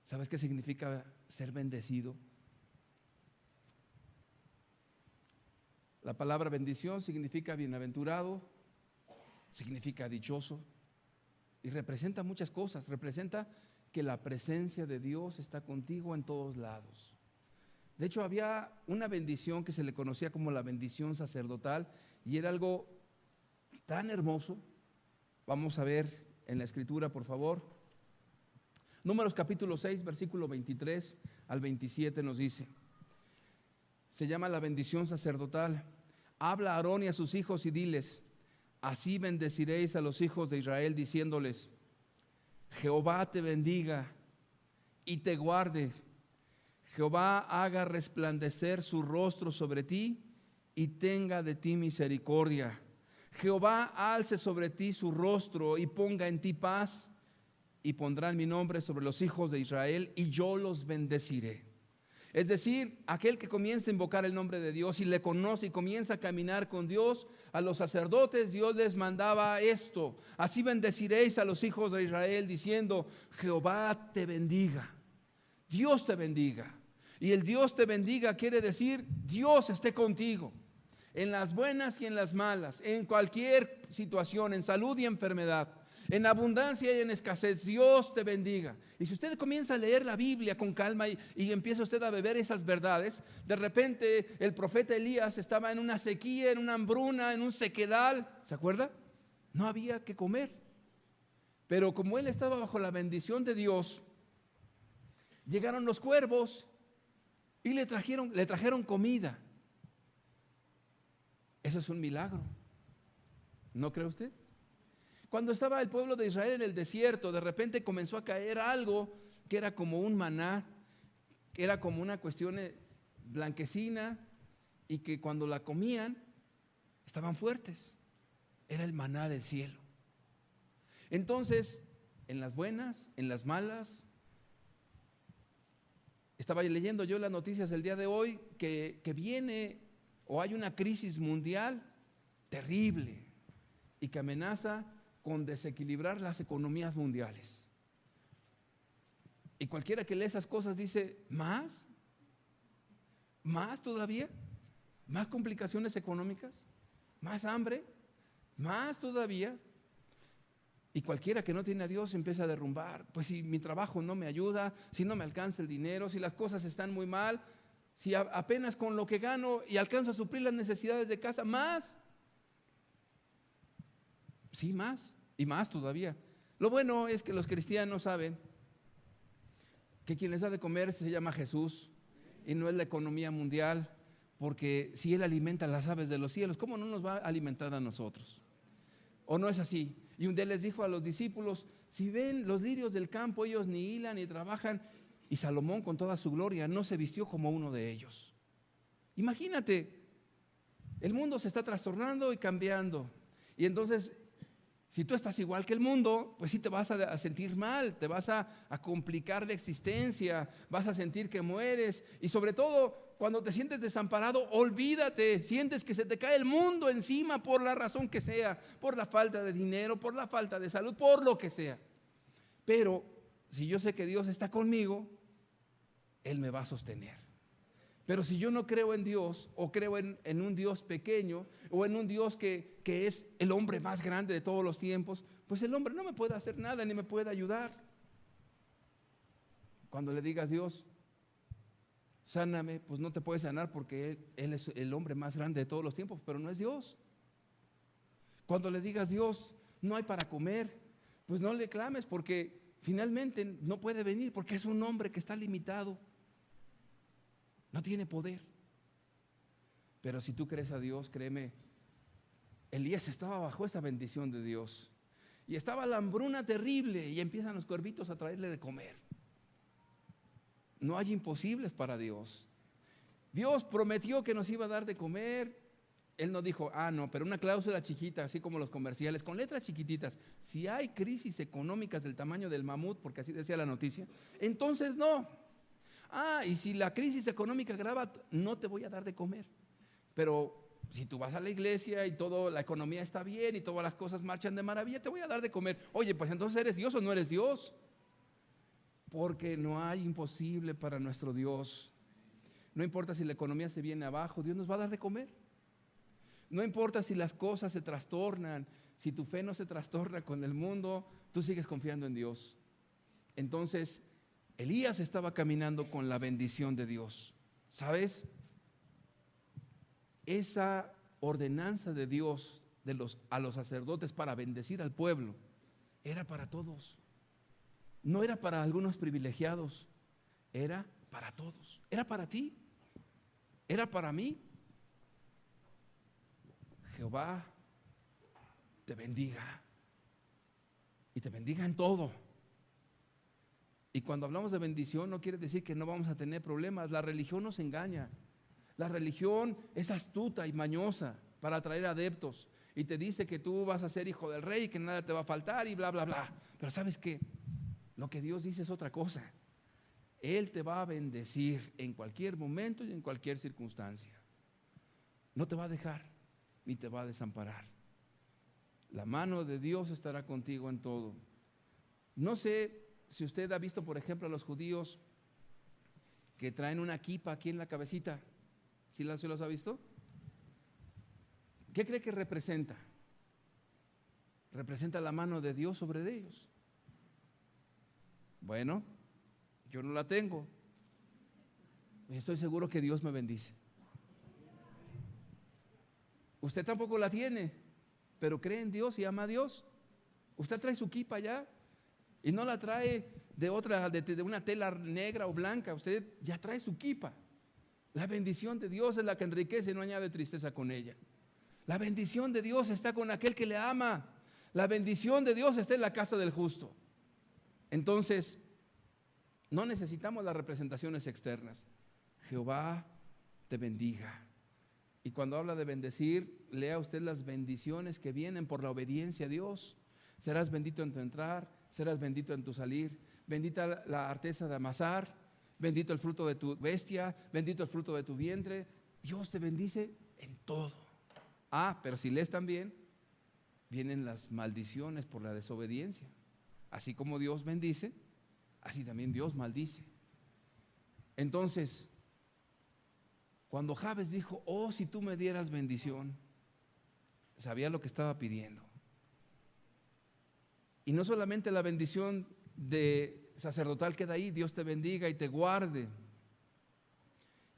¿Sabes qué significa ser bendecido? La palabra bendición significa bienaventurado, significa dichoso y representa muchas cosas. Representa que la presencia de Dios está contigo en todos lados. De hecho, había una bendición que se le conocía como la bendición sacerdotal y era algo tan hermoso. Vamos a ver en la escritura, por favor. Números capítulo 6, versículo 23 al 27 nos dice, se llama la bendición sacerdotal. Habla a Aarón y a sus hijos y diles: así bendeciréis a los hijos de Israel, diciéndoles: Jehová te bendiga y te guarde. Jehová haga resplandecer su rostro sobre ti y tenga de ti misericordia. Jehová alce sobre ti su rostro y ponga en ti paz, y pondrán mi nombre sobre los hijos de Israel y yo los bendeciré. Es decir, aquel que comienza a invocar el nombre de Dios y le conoce y comienza a caminar con Dios, a los sacerdotes Dios les mandaba esto: así bendeciréis a los hijos de Israel, diciendo: Jehová te bendiga, Dios te bendiga. Y el Dios te bendiga quiere decir Dios esté contigo, en las buenas y en las malas, en cualquier situación, en salud y enfermedad, en abundancia y en escasez. Dios te bendiga. Y si usted comienza a leer la Biblia con calma y empieza usted a beber esas verdades, de repente el profeta Elías estaba en una sequía, en una hambruna, en un sequedal. ¿Se acuerda? No había que comer. Pero como él estaba bajo la bendición de Dios, llegaron los cuervos y le trajeron comida. Eso es un milagro, ¿no cree usted? Cuando estaba el pueblo de Israel en el desierto, de repente comenzó a caer algo que era como un maná, que era como una cuestión blanquecina, y que cuando la comían estaban fuertes. Era el maná del cielo. Entonces, en las buenas, en las malas, estaba leyendo yo las noticias el día de hoy que viene o hay una crisis mundial terrible y que amenaza con desequilibrar las economías mundiales. Y cualquiera que lee esas cosas dice: ¿más? ¿Más todavía? ¿Más complicaciones económicas? ¿Más hambre? ¿Más todavía? Y cualquiera que no tiene a Dios empieza a derrumbar. Pues si mi trabajo no me ayuda, si no me alcanza el dinero, si las cosas están muy mal, si apenas con lo que gano y alcanzo a suplir las necesidades de casa, más. Sí, más y más todavía. Lo bueno es que los cristianos saben que quien les da de comer se llama Jesús y no es la economía mundial, porque si Él alimenta a las aves de los cielos, ¿cómo no nos va a alimentar a nosotros? ¿O no es así? Y un día les dijo a los discípulos: si ven los lirios del campo, ellos ni hilan ni trabajan, y Salomón con toda su gloria no se vistió como uno de ellos. Imagínate, el mundo se está trastornando y cambiando, y entonces si tú estás igual que el mundo, pues sí te vas a sentir mal, te vas a complicar la existencia, vas a sentir que mueres, y sobre todo cuando te sientes desamparado, olvídate, sientes que se te cae el mundo encima por la razón que sea, por la falta de dinero, por la falta de salud, por lo que sea. Pero si yo sé que Dios está conmigo, Él me va a sostener. Pero si yo no creo en Dios, o creo en un Dios pequeño, o en un Dios que es el hombre más grande de todos los tiempos, pues el hombre no me puede hacer nada ni me puede ayudar. Cuando le digas: Dios, sáname, pues no te puede sanar porque él es el hombre más grande de todos los tiempos, pero no es Dios. Cuando le digas: Dios, no hay para comer, pues no le clames porque finalmente no puede venir, porque es un hombre que está limitado, no tiene poder. Pero si tú crees a Dios, créeme, Elías estaba bajo esa bendición de Dios y estaba la hambruna terrible y empiezan los cuervitos a traerle de comer. No hay imposibles para Dios. Dios prometió que nos iba a dar de comer. Él no dijo: no, pero una cláusula chiquita, así como los comerciales, con letras chiquititas: si hay crisis económicas del tamaño del mamut, porque así decía la noticia, entonces no. Y si la crisis económica agrava, no te voy a dar de comer. Pero si tú vas a la iglesia y toda la economía está bien y todas las cosas marchan de maravilla, te voy a dar de comer. Oye, pues entonces, ¿eres Dios o no eres Dios? Porque no hay imposible para nuestro Dios. No importa si la economía se viene abajo, Dios nos va a dar de comer. No importa si las cosas se trastornan, si tu fe no se trastorna con el mundo, tú sigues confiando en Dios. Entonces, Elías estaba caminando con la bendición de Dios. ¿Sabes? Esa ordenanza de Dios a los sacerdotes para bendecir al pueblo era para todos. No era para algunos privilegiados, era para todos. Era para ti, era para mí. Jehová te bendiga y te bendiga en todo. Y cuando hablamos de bendición, no quiere decir que no vamos a tener problemas. La religión nos engaña. La religión es astuta y mañosa para atraer adeptos y te dice que tú vas a ser hijo del rey y que nada te va a faltar y bla, bla, bla. Pero ¿sabes qué? Lo que Dios dice es otra cosa. Él te va a bendecir en cualquier momento y en cualquier circunstancia. No te va a dejar ni te va a desamparar. La mano de Dios estará contigo en todo. No sé si usted ha visto, por ejemplo, a los judíos que traen una kipa aquí en la cabecita. ¿Sí los ha visto? ¿Qué cree que representa? Representa la mano de Dios sobre ellos. Bueno, yo no la tengo. Estoy seguro que Dios me bendice. Usted tampoco la tiene, pero cree en Dios y ama a Dios. Usted trae su kipa allá y no la trae de una tela negra o blanca. Usted ya trae su kipa. La bendición de Dios es la que enriquece y no añade tristeza con ella. La bendición de Dios está con aquel que le ama. La bendición de Dios está en la casa del justo. Entonces, no necesitamos las representaciones externas. Jehová te bendiga. Y cuando habla de bendecir, lea usted las bendiciones que vienen por la obediencia a Dios. Serás bendito en tu entrar, serás bendito en tu salir. Bendita la arteza de amasar, bendito el fruto de tu bestia, bendito el fruto de tu vientre. Dios te bendice en todo. Pero si lees también, vienen las maldiciones por la desobediencia. Así como Dios bendice, así también Dios maldice. Entonces, cuando Jabes dijo: si tú me dieras bendición, sabía lo que estaba pidiendo. Y no solamente la bendición de sacerdotal queda ahí, Dios te bendiga y te guarde.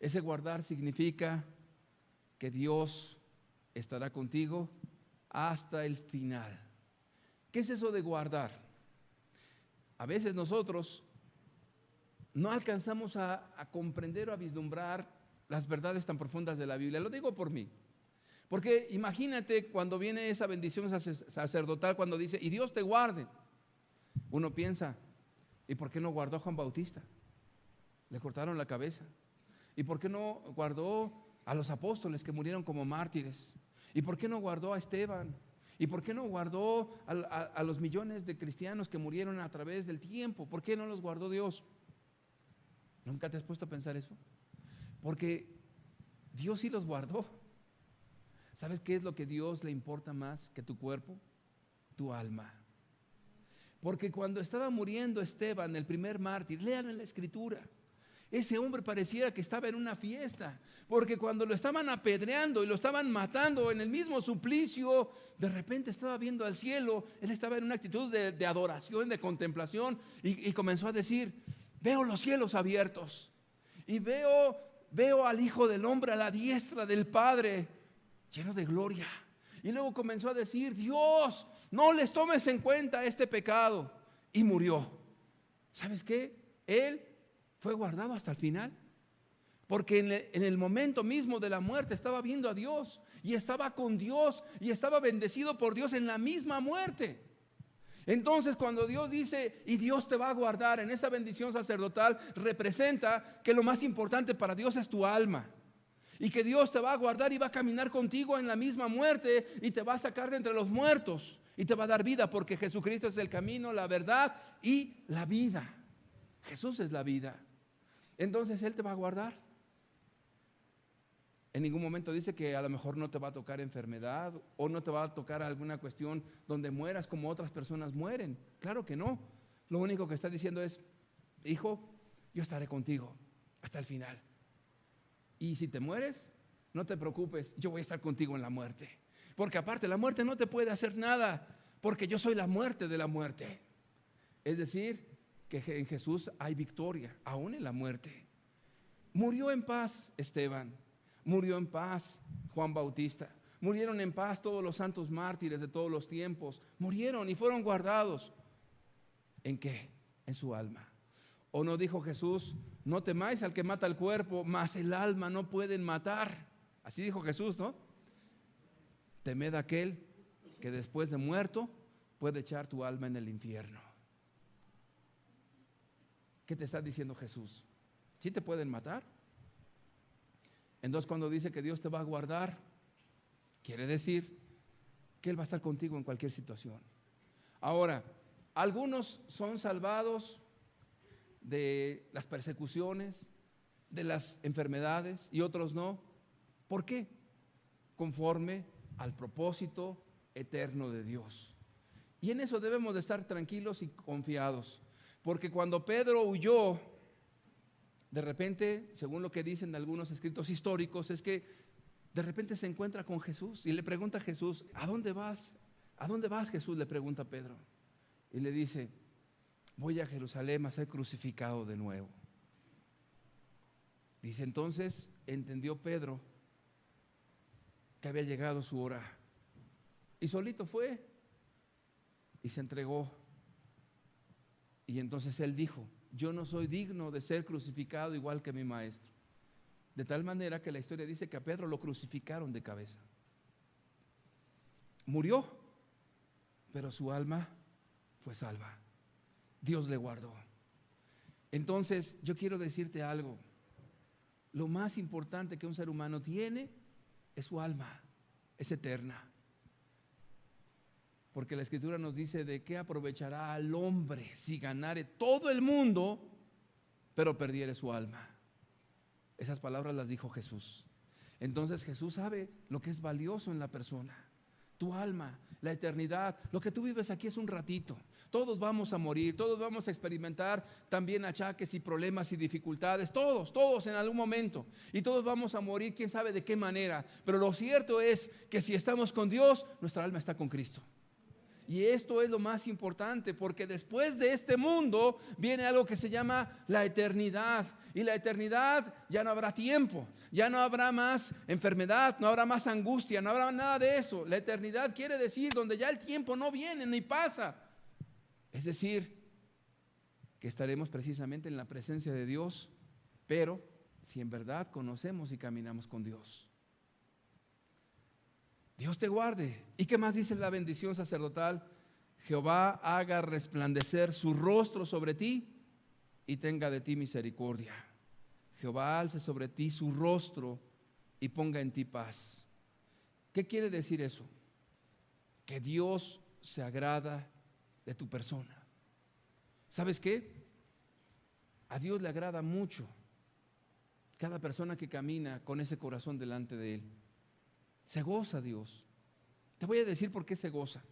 Ese guardar significa que Dios estará contigo hasta el final. ¿Qué es eso de guardar? A veces nosotros no alcanzamos a comprender o a vislumbrar las verdades tan profundas de la Biblia. Lo digo por mí. Porque imagínate cuando viene esa bendición sacerdotal, cuando dice, y Dios te guarde. Uno piensa, ¿y por qué no guardó a Juan Bautista? Le cortaron la cabeza. ¿Y por qué no guardó a los apóstoles que murieron como mártires? ¿Y por qué no guardó a Esteban? ¿Y por qué no guardó a los millones de cristianos que murieron a través del tiempo? ¿Por qué no los guardó Dios? ¿Nunca te has puesto a pensar eso? Porque Dios sí los guardó. ¿Sabes qué es lo que a Dios le importa más que tu cuerpo? Tu alma. Porque cuando estaba muriendo Esteban, el primer mártir, léanlo en la Escritura, ese hombre pareciera que estaba en una fiesta, porque cuando lo estaban apedreando y lo estaban matando en el mismo suplicio, de repente estaba viendo al cielo. Él estaba en una actitud de adoración, de contemplación, y comenzó a decir, veo los cielos abiertos y veo al Hijo del Hombre a la diestra del Padre, lleno de gloria. Y luego comenzó a decir, Dios, no les tomes en cuenta este pecado. Y murió. ¿Sabes qué? Él fue guardado hasta el final. Porque en el momento mismo de la muerte estaba viendo a Dios, y estaba con Dios, y estaba bendecido por Dios en la misma muerte. Entonces cuando Dios dice, y Dios te va a guardar, en esa bendición sacerdotal representa que lo más importante para Dios es tu alma. Y que Dios te va a guardar y va a caminar contigo en la misma muerte, y te va a sacar de entre los muertos y te va a dar vida, porque Jesucristo es el camino, la verdad y la vida. Jesús es la vida. Entonces Él te va a guardar. En ningún momento dice que a lo mejor no te va a tocar enfermedad, o no te va a tocar alguna cuestión donde mueras como otras personas mueren. Claro que no. Lo único que está diciendo es, hijo, yo estaré contigo hasta el final. Y si te mueres, no te preocupes, yo voy a estar contigo en la muerte. Porque aparte la muerte no te puede hacer nada, porque yo soy la muerte de la muerte. Es decir, que en Jesús hay victoria, aún en la muerte. Murió en paz Esteban, murió en paz Juan Bautista, murieron en paz todos los santos mártires de todos los tiempos. Murieron y fueron guardados. ¿En qué? En su alma. ¿O no dijo Jesús, no temáis al que mata el cuerpo, mas el alma no pueden matar? Así dijo Jesús, ¿no? Temed a aquel que después de muerto puede echar tu alma en el infierno. ¿Qué te está diciendo Jesús? ¿Sí te pueden matar? Entonces cuando dice que Dios te va a guardar, quiere decir que Él va a estar contigo en cualquier situación. Ahora, algunos son salvados de las persecuciones, de las enfermedades, y otros no. ¿Por qué? Conforme al propósito eterno de Dios. Y en eso debemos de estar tranquilos y confiados, porque cuando Pedro huyó, de repente, según lo que dicen algunos escritos históricos, es que de repente se encuentra con Jesús y le pregunta a Jesús, ¿a dónde vas? ¿A dónde vas, Jesús?, le pregunta a Pedro. Y le dice, voy a Jerusalén a ser crucificado de nuevo. Dice, entonces entendió Pedro que había llegado su hora, y solito fue y se entregó. Y entonces él dijo, yo no soy digno de ser crucificado igual que mi maestro. De tal manera que la historia dice que a Pedro lo crucificaron de cabeza. Murió, pero su alma fue salva. Dios le guardó. Entonces yo quiero decirte algo. Lo más importante que un ser humano tiene es su alma, es eterna. Porque la Escritura nos dice, ¿de qué aprovechará al hombre si ganare todo el mundo, pero perdiere su alma? Esas palabras las dijo Jesús. Entonces Jesús sabe lo que es valioso en la persona. Tu alma, la eternidad. Lo que tú vives aquí es un ratito. Todos vamos a morir, todos vamos a experimentar también achaques y problemas y dificultades. Todos en algún momento. Y todos vamos a morir, quién sabe de qué manera. Pero lo cierto es que si estamos con Dios, nuestra alma está con Cristo. Y esto es lo más importante, porque después de este mundo viene algo que se llama la eternidad. Y la eternidad ya no habrá tiempo, ya no habrá más enfermedad, no habrá más angustia, no habrá nada de eso. La eternidad quiere decir donde ya el tiempo no viene ni pasa. Es decir, que estaremos precisamente en la presencia de Dios, pero si en verdad conocemos y caminamos con Dios. Dios te guarde. ¿Y qué más dice la bendición sacerdotal? Jehová haga resplandecer su rostro sobre ti y tenga de ti misericordia. Jehová alce sobre ti su rostro y ponga en ti paz. ¿Qué quiere decir eso? Que Dios se agrada de tu persona. ¿Sabes qué? A Dios le agrada mucho cada persona que camina con ese corazón delante de Él. Se goza Dios. Te voy a decir por qué se goza.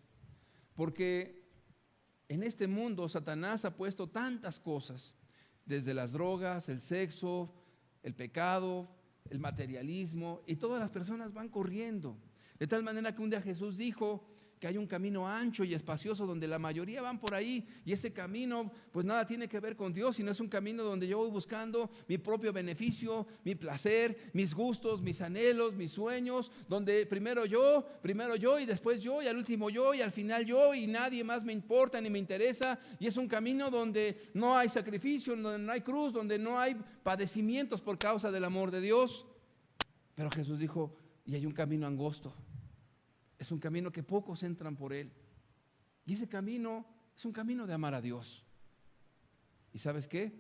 Porque en este mundo Satanás ha puesto tantas cosas, desde las drogas, el sexo, el pecado, el materialismo, y todas las personas van corriendo. De tal manera que un día Jesús dijo que hay un camino ancho y espacioso donde la mayoría van por ahí, y ese camino pues nada tiene que ver con Dios, sino es un camino donde yo voy buscando mi propio beneficio, mi placer, mis gustos, mis anhelos, mis sueños, donde primero yo y después yo y al último yo y al final yo, y nadie más me importa ni me interesa. Y es un camino donde no hay sacrificio, donde no hay cruz, donde no hay padecimientos por causa del amor de Dios. Pero Jesús dijo, y hay un camino angosto. Es un camino que pocos entran por él. Y ese camino es un camino de amar a Dios. ¿Y sabes qué?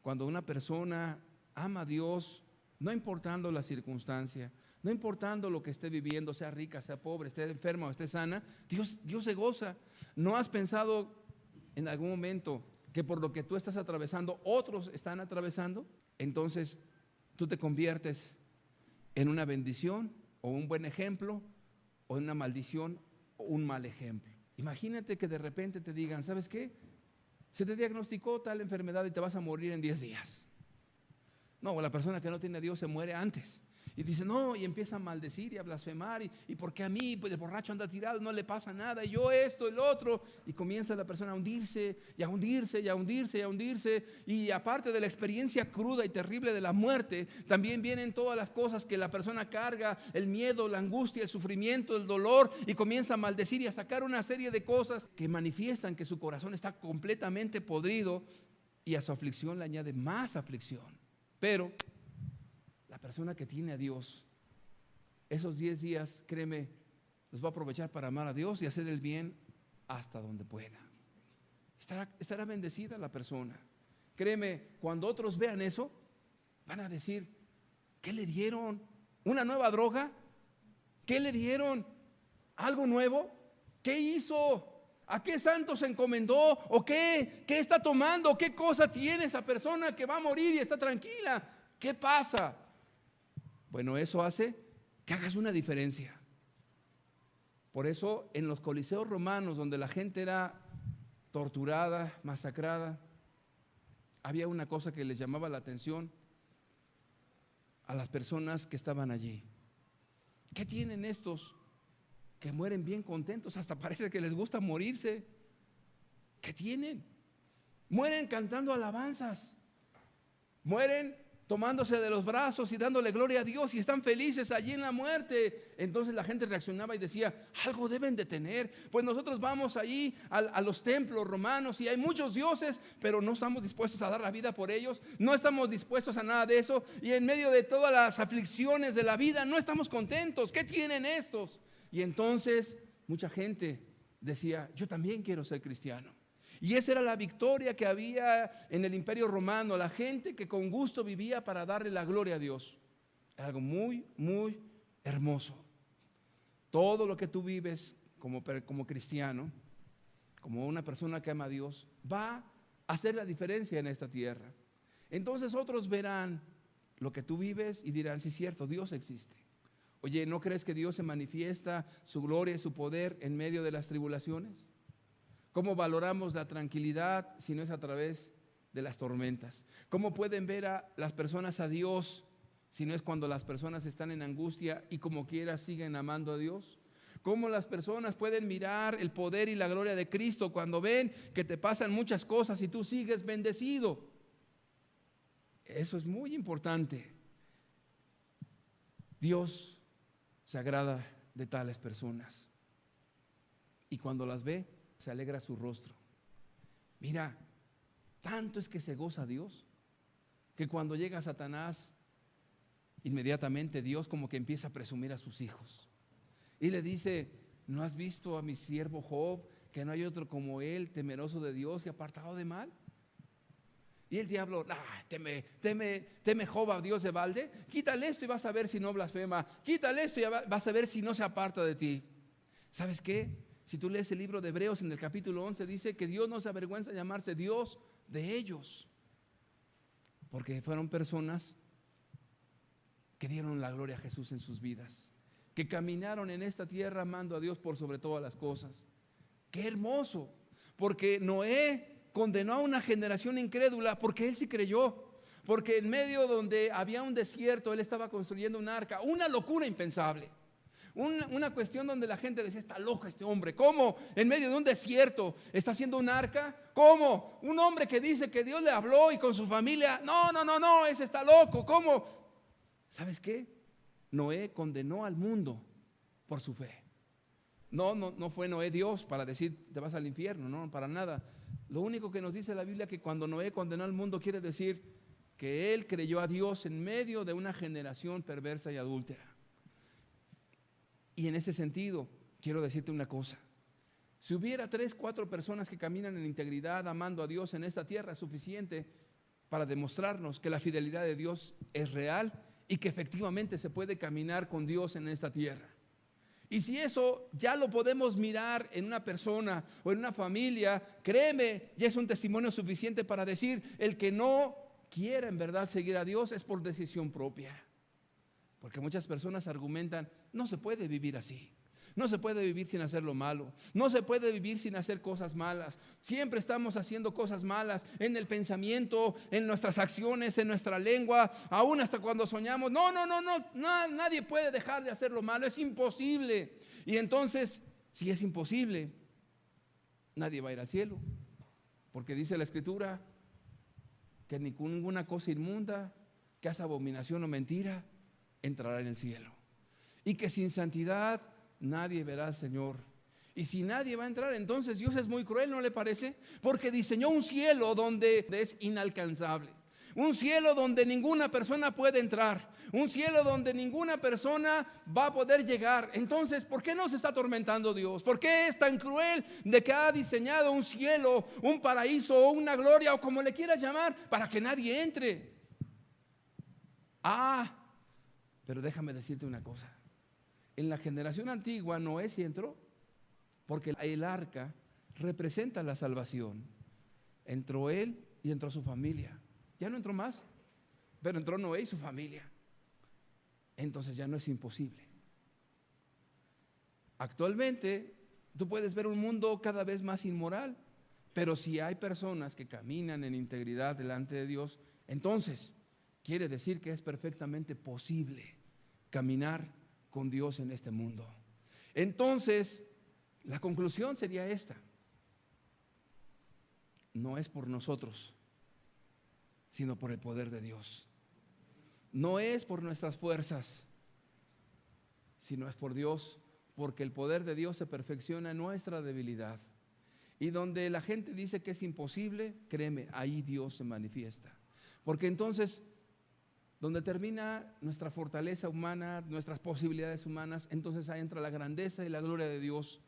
Cuando una persona ama a Dios, no importando la circunstancia, no importando lo que esté viviendo, sea rica, sea pobre, esté enferma o esté sana, Dios se goza. ¿No has pensado en algún momento que por lo que tú estás atravesando, otros están atravesando? Entonces tú te conviertes en una bendición o un buen ejemplo, o una maldición o un mal ejemplo. Imagínate que de repente te digan, ¿sabes qué? Se te diagnosticó tal enfermedad y te vas a morir en 10 días. No, la persona que no tiene a Dios se muere antes. Y dice, no, y empieza a maldecir y a blasfemar. ¿Y por qué a mí? Pues el borracho anda tirado, no le pasa nada. Y yo esto, el otro. Y comienza la persona a hundirse, y a hundirse, y a hundirse, y a hundirse. Y aparte de la experiencia cruda y terrible de la muerte, también vienen todas las cosas que la persona carga: el miedo, la angustia, el sufrimiento, el dolor. Y comienza a maldecir y a sacar una serie de cosas que manifiestan que su corazón está completamente podrido. Y a su aflicción le añade más aflicción. Pero la persona que tiene a Dios, esos 10 días, créeme, los va a aprovechar para amar a Dios y hacer el bien hasta donde pueda. Estará bendecida la persona. Créeme, cuando otros vean eso, van a decir, ¿qué le dieron? ¿Una nueva droga? ¿Qué le dieron? ¿Algo nuevo? ¿Qué hizo? ¿A qué santo se encomendó? ¿O qué está tomando? ¿Qué cosa tiene esa persona que va a morir y está tranquila? ¿Qué pasa? Bueno, eso hace que hagas una diferencia. Por eso en los coliseos romanos, donde la gente era torturada, masacrada, había una cosa que les llamaba la atención a las personas que estaban allí. ¿Qué tienen estos que mueren bien contentos? Hasta parece que les gusta morirse. ¿Qué tienen? Mueren cantando alabanzas, mueren tomándose de los brazos y dándole gloria a Dios, y están felices allí en la muerte. Entonces la gente reaccionaba y decía, algo deben de tener. Pues nosotros vamos allí a los templos romanos y hay muchos dioses, pero no estamos dispuestos a dar la vida por ellos, no estamos dispuestos a nada de eso, y en medio de todas las aflicciones de la vida no estamos contentos. ¿Qué tienen estos? Y entonces mucha gente decía, yo también quiero ser cristiano. Y esa era la victoria que había en el Imperio Romano, la gente que con gusto vivía para darle la gloria a Dios. Era algo muy, muy hermoso. Todo lo que tú vives como cristiano, como una persona que ama a Dios, va a hacer la diferencia en esta tierra. Entonces otros verán lo que tú vives y dirán, sí, es cierto, Dios existe. Oye, ¿no crees que Dios se manifiesta su gloria y su poder en medio de las tribulaciones? ¿Cómo valoramos la tranquilidad si no es a través de las tormentas? ¿Cómo pueden ver a las personas a Dios si no es cuando las personas están en angustia y como quiera siguen amando a Dios? Cómo las personas pueden mirar el poder y la gloria de Cristo cuando ven que te pasan muchas cosas y tú sigues bendecido. Eso es muy importante. Dios se agrada de tales personas. Y cuando las ve, se alegra su rostro. Mira, tanto es que se goza Dios, que cuando llega Satanás, inmediatamente Dios como que empieza a presumir a sus hijos. Y le dice: ¿no has visto a mi siervo Job, que no hay otro como él, temeroso de Dios y apartado de mal? Y el diablo: teme Job a Dios de balde. Quítale esto y vas a ver si no blasfema. Quítale esto y vas a ver si no se aparta de ti. ¿Sabes qué? Si tú lees el libro de Hebreos en el capítulo 11, dice que Dios no se avergüenza de llamarse Dios de ellos, porque fueron personas que dieron la gloria a Jesús en sus vidas, que caminaron en esta tierra amando a Dios por sobre todas las cosas. ¡Qué hermoso! Porque Noé condenó a una generación incrédula, porque él sí creyó. Porque en medio donde había un desierto, él estaba construyendo un arca, una locura impensable. Una cuestión donde la gente decía: está loco este hombre. ¿Cómo en medio de un desierto está haciendo un arca? ¿Cómo? Un hombre que dice que Dios le habló y con su familia. No, ese está loco. ¿Cómo? ¿Sabes qué? Noé condenó al mundo por su fe. No fue Noé Dios para decir te vas al infierno, no, para nada. Lo único que nos dice la Biblia, que cuando Noé condenó al mundo, quiere decir que él creyó a Dios en medio de una generación perversa y adúltera. Y en ese sentido, quiero decirte una cosa: si hubiera 3, 4 personas que caminan en integridad amando a Dios en esta tierra, es suficiente para demostrarnos que la fidelidad de Dios es real y que efectivamente se puede caminar con Dios en esta tierra. Y si eso ya lo podemos mirar en una persona o en una familia, créeme, ya es un testimonio suficiente para decir: el que no quiera en verdad seguir a Dios es por decisión propia. Porque muchas personas argumentan: no se puede vivir así, no se puede vivir sin hacer lo malo, no se puede vivir sin hacer cosas malas. Siempre estamos haciendo cosas malas en el pensamiento, en nuestras acciones, en nuestra lengua, aún hasta cuando soñamos. No, nadie puede dejar de hacer lo malo, es imposible. Y entonces, si es imposible, nadie va a ir al cielo, porque dice la Escritura que ninguna cosa inmunda, que hace abominación o mentira, entrará en el cielo, y que sin santidad nadie verá al Señor. Y si nadie va a entrar, entonces Dios es muy cruel, ¿no le parece? Porque diseñó un cielo donde es inalcanzable, un cielo donde ninguna persona puede entrar, un cielo donde ninguna persona va a poder llegar. Entonces, ¿por qué no se está atormentando Dios? ¿Por qué es tan cruel de que ha diseñado un cielo, un paraíso o una gloria, o como le quieras llamar, para que nadie entre? Pero déjame decirte una cosa: en la generación antigua Noé sí entró, porque el arca representa la salvación. Entró él y entró su familia. Ya no entró más, pero entró Noé y su familia. Entonces ya no es imposible. Actualmente tú puedes ver un mundo cada vez más inmoral, pero si hay personas que caminan en integridad delante de Dios, entonces quiere decir que es perfectamente posible caminar con Dios en este mundo. Entonces, la conclusión sería esta: no es por nosotros, sino por el poder de Dios. No es por nuestras fuerzas, sino es por Dios, porque el poder de Dios se perfecciona en nuestra debilidad. Y donde la gente dice que es imposible, créeme, ahí Dios se manifiesta. Porque entonces, donde termina nuestra fortaleza humana, nuestras posibilidades humanas, entonces ahí entra la grandeza y la gloria de Dios.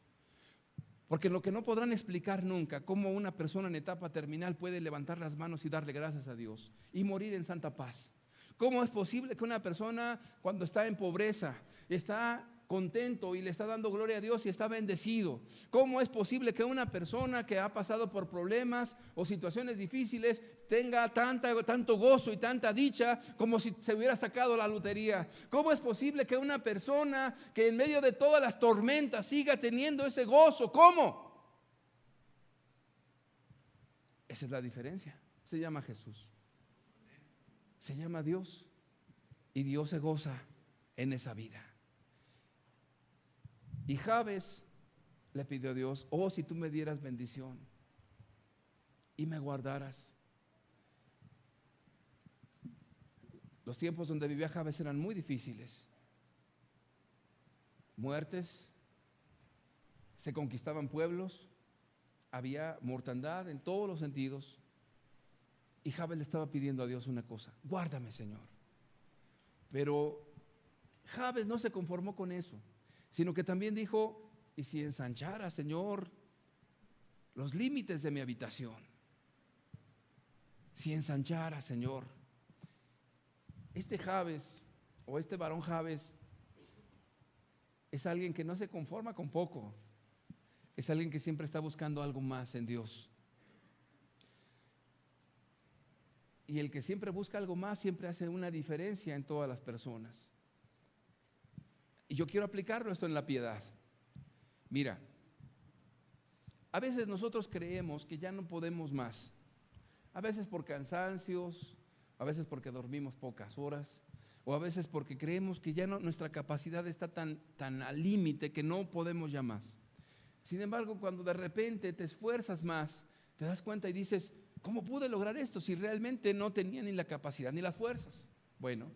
Porque lo que no podrán explicar nunca, cómo una persona en etapa terminal puede levantar las manos y darle gracias a Dios y morir en santa paz. ¿Cómo es posible que una persona, cuando está en pobreza, está contento y le está dando gloria a Dios y está bendecido? ¿Cómo es posible que una persona que ha pasado por problemas o situaciones difíciles tenga tanto gozo y tanta dicha como si se hubiera sacado la lotería? ¿Cómo es posible que una persona que en medio de todas las tormentas siga teniendo ese gozo? ¿Cómo? Esa es la diferencia. Se llama Jesús, se llama Dios, y Dios se goza en esa vida. Y Jabes le pidió a Dios: oh, si tú me dieras bendición y me guardaras. Los tiempos donde vivía Jabes eran muy difíciles. Muertes, se conquistaban pueblos, había mortandad en todos los sentidos. Y Jabes le estaba pidiendo a Dios una cosa: guárdame, Señor. Pero Jabes no se conformó con eso, sino que también dijo: y si ensanchara, Señor, los límites de mi habitación, si ensanchara, Señor. Este Jabes, o este varón Jabes, es alguien que no se conforma con poco, es alguien que siempre está buscando algo más en Dios. Y el que siempre busca algo más siempre hace una diferencia en todas las personas. Y yo quiero aplicarlo esto en la piedad. Mira, a veces nosotros creemos que ya no podemos más. A veces por cansancios, a veces porque dormimos pocas horas, o a veces porque creemos que ya no, nuestra capacidad está tan al límite que no podemos ya más. Sin embargo, cuando de repente te esfuerzas más, te das cuenta y dices: ¿cómo pude lograr esto si realmente no tenía ni la capacidad ni las fuerzas? Bueno,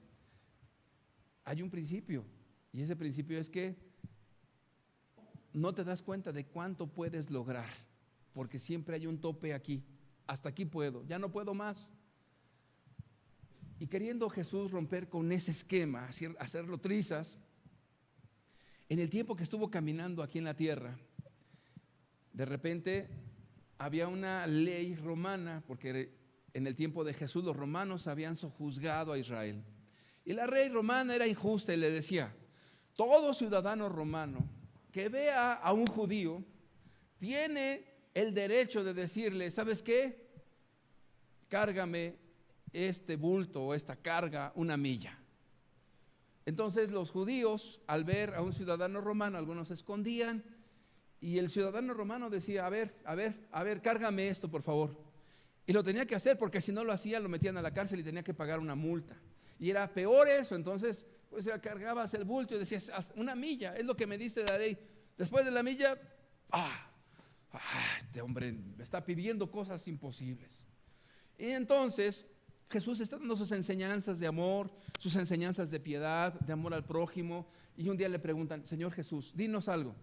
hay un principio, y ese principio es que no te das cuenta de cuánto puedes lograr, porque siempre hay un tope aquí. Hasta aquí puedo, ya no puedo más. Y queriendo Jesús romper con ese esquema, hacerlo trizas, en el tiempo que estuvo caminando aquí en la tierra, de repente había una ley romana, porque en el tiempo de Jesús los romanos habían sojuzgado a Israel. Y la ley romana era injusta y le decía: todo ciudadano romano que vea a un judío tiene el derecho de decirle: ¿sabes qué? Cárgame este bulto o esta carga una milla. Entonces los judíos, al ver a un ciudadano romano, algunos se escondían, y el ciudadano romano decía: a ver, cárgame esto, por favor. Y lo tenía que hacer, porque si no lo hacía lo metían a la cárcel y tenía que pagar una multa. Y era peor eso. Entonces pues cargabas el bulto y decías: una milla, es lo que me dice la ley. Después de la milla, este hombre me está pidiendo cosas imposibles. Y entonces Jesús está dando sus enseñanzas de amor, sus enseñanzas de piedad, de amor al prójimo. Y un día le preguntan: Señor Jesús, dinos algo,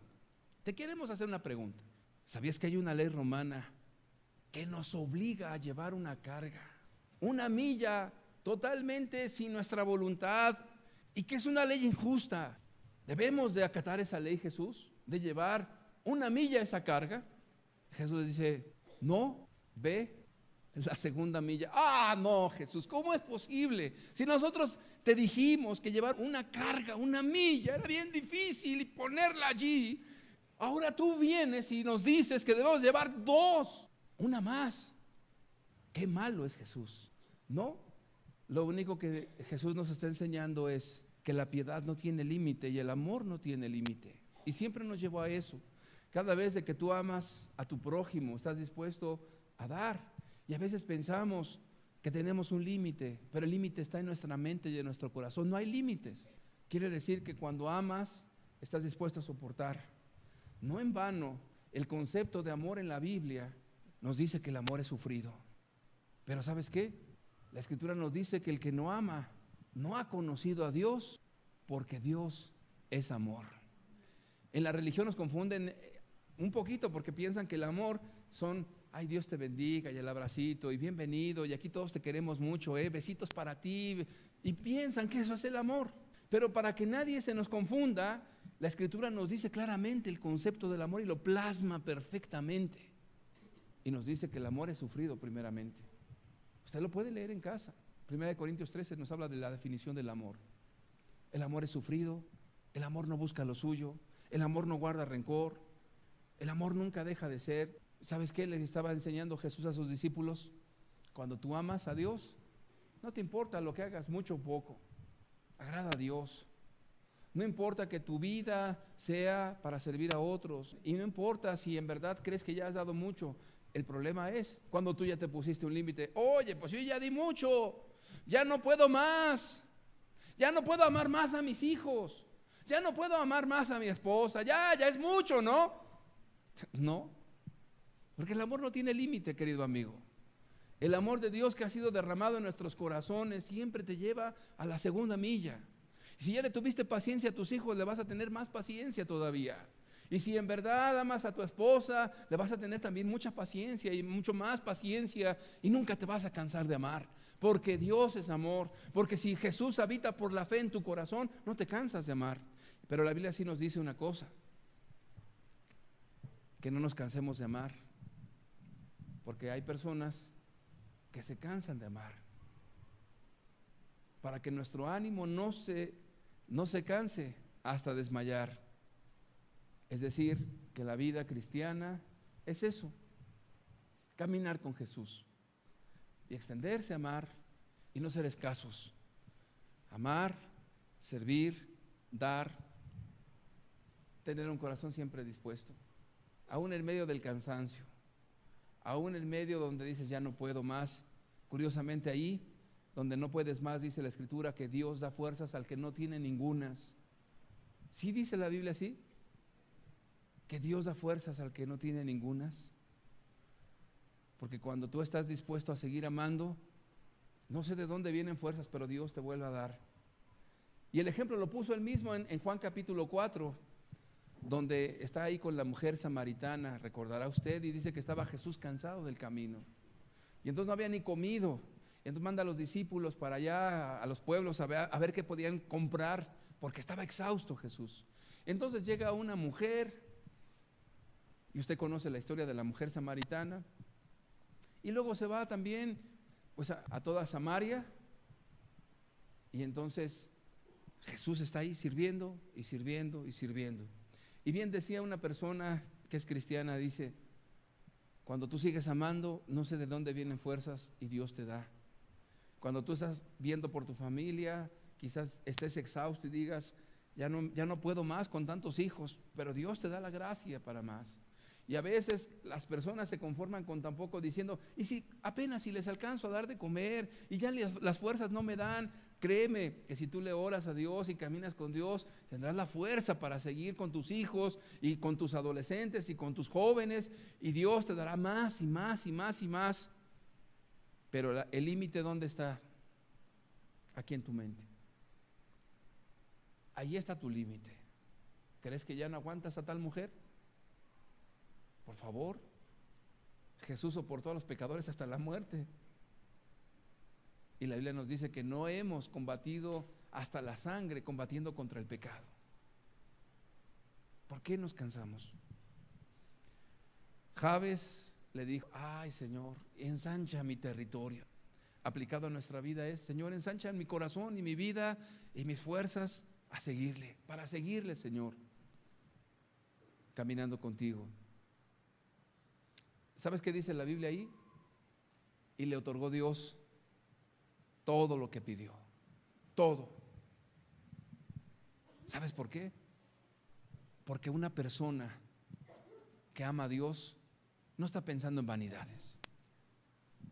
te queremos hacer una pregunta. ¿Sabías que hay una ley romana que nos obliga a llevar una carga, una milla, totalmente sin nuestra voluntad, y que es una ley injusta? ¿Debemos de acatar esa ley, Jesús, de llevar una milla esa carga? Jesús dice: no, ve la segunda milla. No, Jesús, ¿cómo es posible? Si nosotros te dijimos que llevar una carga, una milla, era bien difícil y ponerla allí, ahora tú vienes y nos dices que debemos llevar dos, una más. Qué malo es Jesús, ¿no? Lo único que Jesús nos está enseñando es que la piedad no tiene límite y el amor no tiene límite, y siempre nos llevó a eso. Cada vez de que tú amas a tu prójimo, estás dispuesto a dar. Y a veces pensamos que tenemos un límite, pero el límite está en nuestra mente y en nuestro corazón. No hay límites. Quiere decir que cuando amas, estás dispuesto a soportar. No en vano, el concepto de amor en la Biblia nos dice que el amor es sufrido. Pero ¿sabes qué? La Escritura nos dice que el que no ama no ha conocido a Dios, porque Dios es amor. En la religión nos confunden un poquito, porque piensan que el amor son: ay, Dios te bendiga, y el abracito, y bienvenido, y aquí todos te queremos mucho, besitos para ti, y piensan que eso es el amor. Pero para que nadie se nos confunda, la Escritura nos dice claramente el concepto del amor y lo plasma perfectamente, y nos dice que el amor es sufrido primeramente. Usted lo puede leer en casa. 1 Corintios 13 nos habla de la definición del amor. El amor es sufrido, el amor no busca lo suyo, el amor no guarda rencor, el amor nunca deja de ser. ¿Sabes qué les estaba enseñando Jesús a sus discípulos? Cuando tú amas a Dios, no te importa lo que hagas, mucho o poco, agrada a Dios. No importa que tu vida sea para servir a otros, y no importa si en verdad crees que ya has dado mucho. El problema es cuando tú ya te pusiste un límite. Oye, pues yo ya di mucho, ya no puedo más, ya no puedo amar más a mis hijos, ya no puedo amar más a mi esposa, ya es mucho, ¿no? No, porque el amor no tiene límite, querido amigo. El amor de Dios que ha sido derramado en nuestros corazones siempre te lleva a la segunda milla. Si ya le tuviste paciencia a tus hijos, le vas a tener más paciencia todavía. Y si en verdad amas a tu esposa, le vas a tener también mucha paciencia y mucho más paciencia, y nunca te vas a cansar de amar, porque Dios es amor. Porque si Jesús habita por la fe en tu corazón, no te cansas de amar. Pero la Biblia sí nos dice una cosa: que no nos cansemos de amar, porque hay personas que se cansan de amar. Para que nuestro ánimo no se canse hasta desmayar. Es decir, que la vida cristiana es eso: caminar con Jesús y extenderse a amar y no ser escasos. Amar, servir, dar, tener un corazón siempre dispuesto, aún en medio del cansancio, aún en medio donde dices ya no puedo más. Curiosamente, ahí donde no puedes más, dice la Escritura que Dios da fuerzas al que no tiene ningunas. ¿Sí dice la Biblia así? Que Dios da fuerzas al que no tiene ningunas. Porque cuando tú estás dispuesto a seguir amando, no sé de dónde vienen fuerzas, pero Dios te vuelve a dar. Y el ejemplo lo puso él mismo en Juan capítulo 4, donde está ahí con la mujer samaritana, recordará usted, y dice que estaba Jesús cansado del camino. Y entonces no había ni comido. Entonces manda a los discípulos para allá, a los pueblos, a ver qué podían comprar, porque estaba exhausto Jesús. Entonces llega una mujer, y usted conoce la historia de la mujer samaritana, y luego se va también pues a toda Samaria, y entonces Jesús está ahí sirviendo y sirviendo y sirviendo. Y bien decía una persona que es cristiana, dice: cuando tú sigues amando, no sé de dónde vienen fuerzas y Dios te da. Cuando tú estás viendo por tu familia, quizás estés exhausto y digas ya no puedo más con tantos hijos, pero Dios te da la gracia para más. Y a veces las personas se conforman con tan poco, diciendo: y si apenas si les alcanzo a dar de comer y ya las fuerzas no me dan. Créeme que si tú le oras a Dios y caminas con Dios, tendrás la fuerza para seguir con tus hijos y con tus adolescentes y con tus jóvenes, y Dios te dará más y más y más y más. Pero el límite, ¿dónde está? Aquí en tu mente. Ahí está tu límite. ¿Crees que ya no aguantas a tal mujer? Por favor, Jesús soportó a los pecadores hasta la muerte. Y la Biblia nos dice que no hemos combatido hasta la sangre combatiendo contra el pecado. ¿Por qué nos cansamos? Jabes le dijo: ay Señor, ensancha mi territorio. Aplicado a nuestra vida es: Señor, ensancha mi corazón y mi vida y mis fuerzas a seguirle, para seguirle, Señor, caminando contigo. ¿Sabes qué dice la Biblia ahí? Y le otorgó Dios todo lo que pidió, todo. ¿Sabes por qué? Porque una persona que ama a Dios no está pensando en vanidades,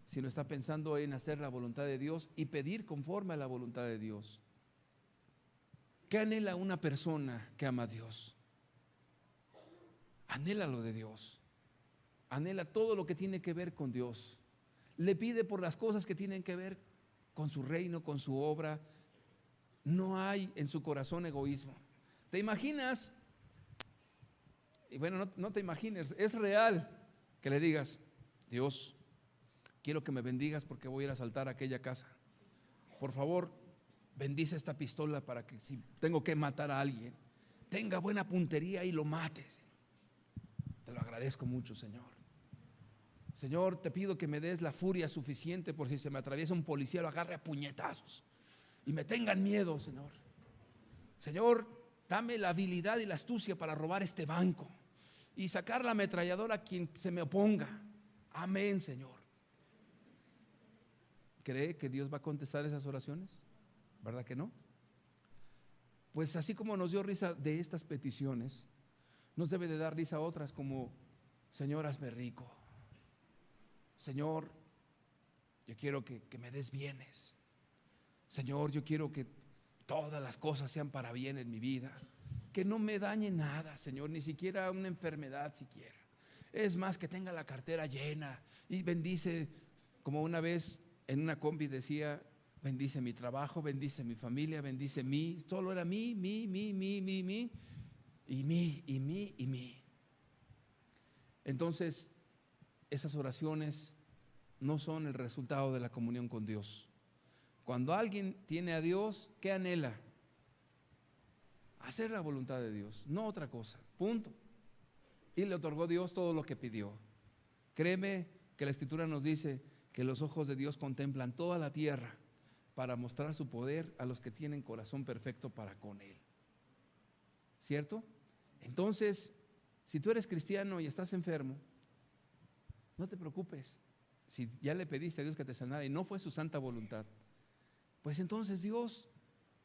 sino está pensando en hacer la voluntad de Dios y pedir conforme a la voluntad de Dios. ¿Qué anhela una persona que ama a Dios? Anhela lo de Dios, anhela todo lo que tiene que ver con Dios, le pide por las cosas que tienen que ver con su reino, con su obra. No hay en su corazón egoísmo. ¿Te imaginas? Y bueno, no te imagines, es real que le digas: Dios, quiero que me bendigas porque voy a ir a asaltar aquella casa. Por favor, bendice esta pistola para que si tengo que matar a alguien, tenga buena puntería y lo mates. Te lo agradezco mucho, Señor. Señor, te pido que me des la furia suficiente por si se me atraviesa un policía, lo agarre a puñetazos y me tengan miedo, Señor. Señor, dame la habilidad y la astucia para robar este banco y sacar la ametralladora a quien se me oponga. Amén, Señor. ¿Cree que Dios va a contestar esas oraciones? ¿Verdad que no? Pues así como nos dio risa de estas peticiones, nos debe de dar risa a otras, como: Señor, hazme rico. Señor, yo quiero que me des bienes. Señor, yo quiero que todas las cosas sean para bien en mi vida. que no me dañe nada, Señor, ni siquiera una enfermedad siquiera. Es más, que tenga la cartera llena y bendice, como una vez en una combi decía, bendice mi trabajo, bendice mi familia, bendice mí. Solo era mí, y mí. Entonces, esas oraciones no son el resultado de la comunión con Dios. Cuando alguien tiene a Dios, ¿qué anhela? Hacer la voluntad de Dios, no otra cosa, punto. Y le otorgó Dios todo lo que pidió. Créeme que la Escritura nos dice que los ojos de Dios contemplan toda la tierra para mostrar su poder a los que tienen corazón perfecto para con Él. ¿Cierto? Entonces, si tú eres cristiano y estás enfermo, no te preocupes. Si ya le pediste a Dios que te sanara y no fue su santa voluntad, pues entonces Dios,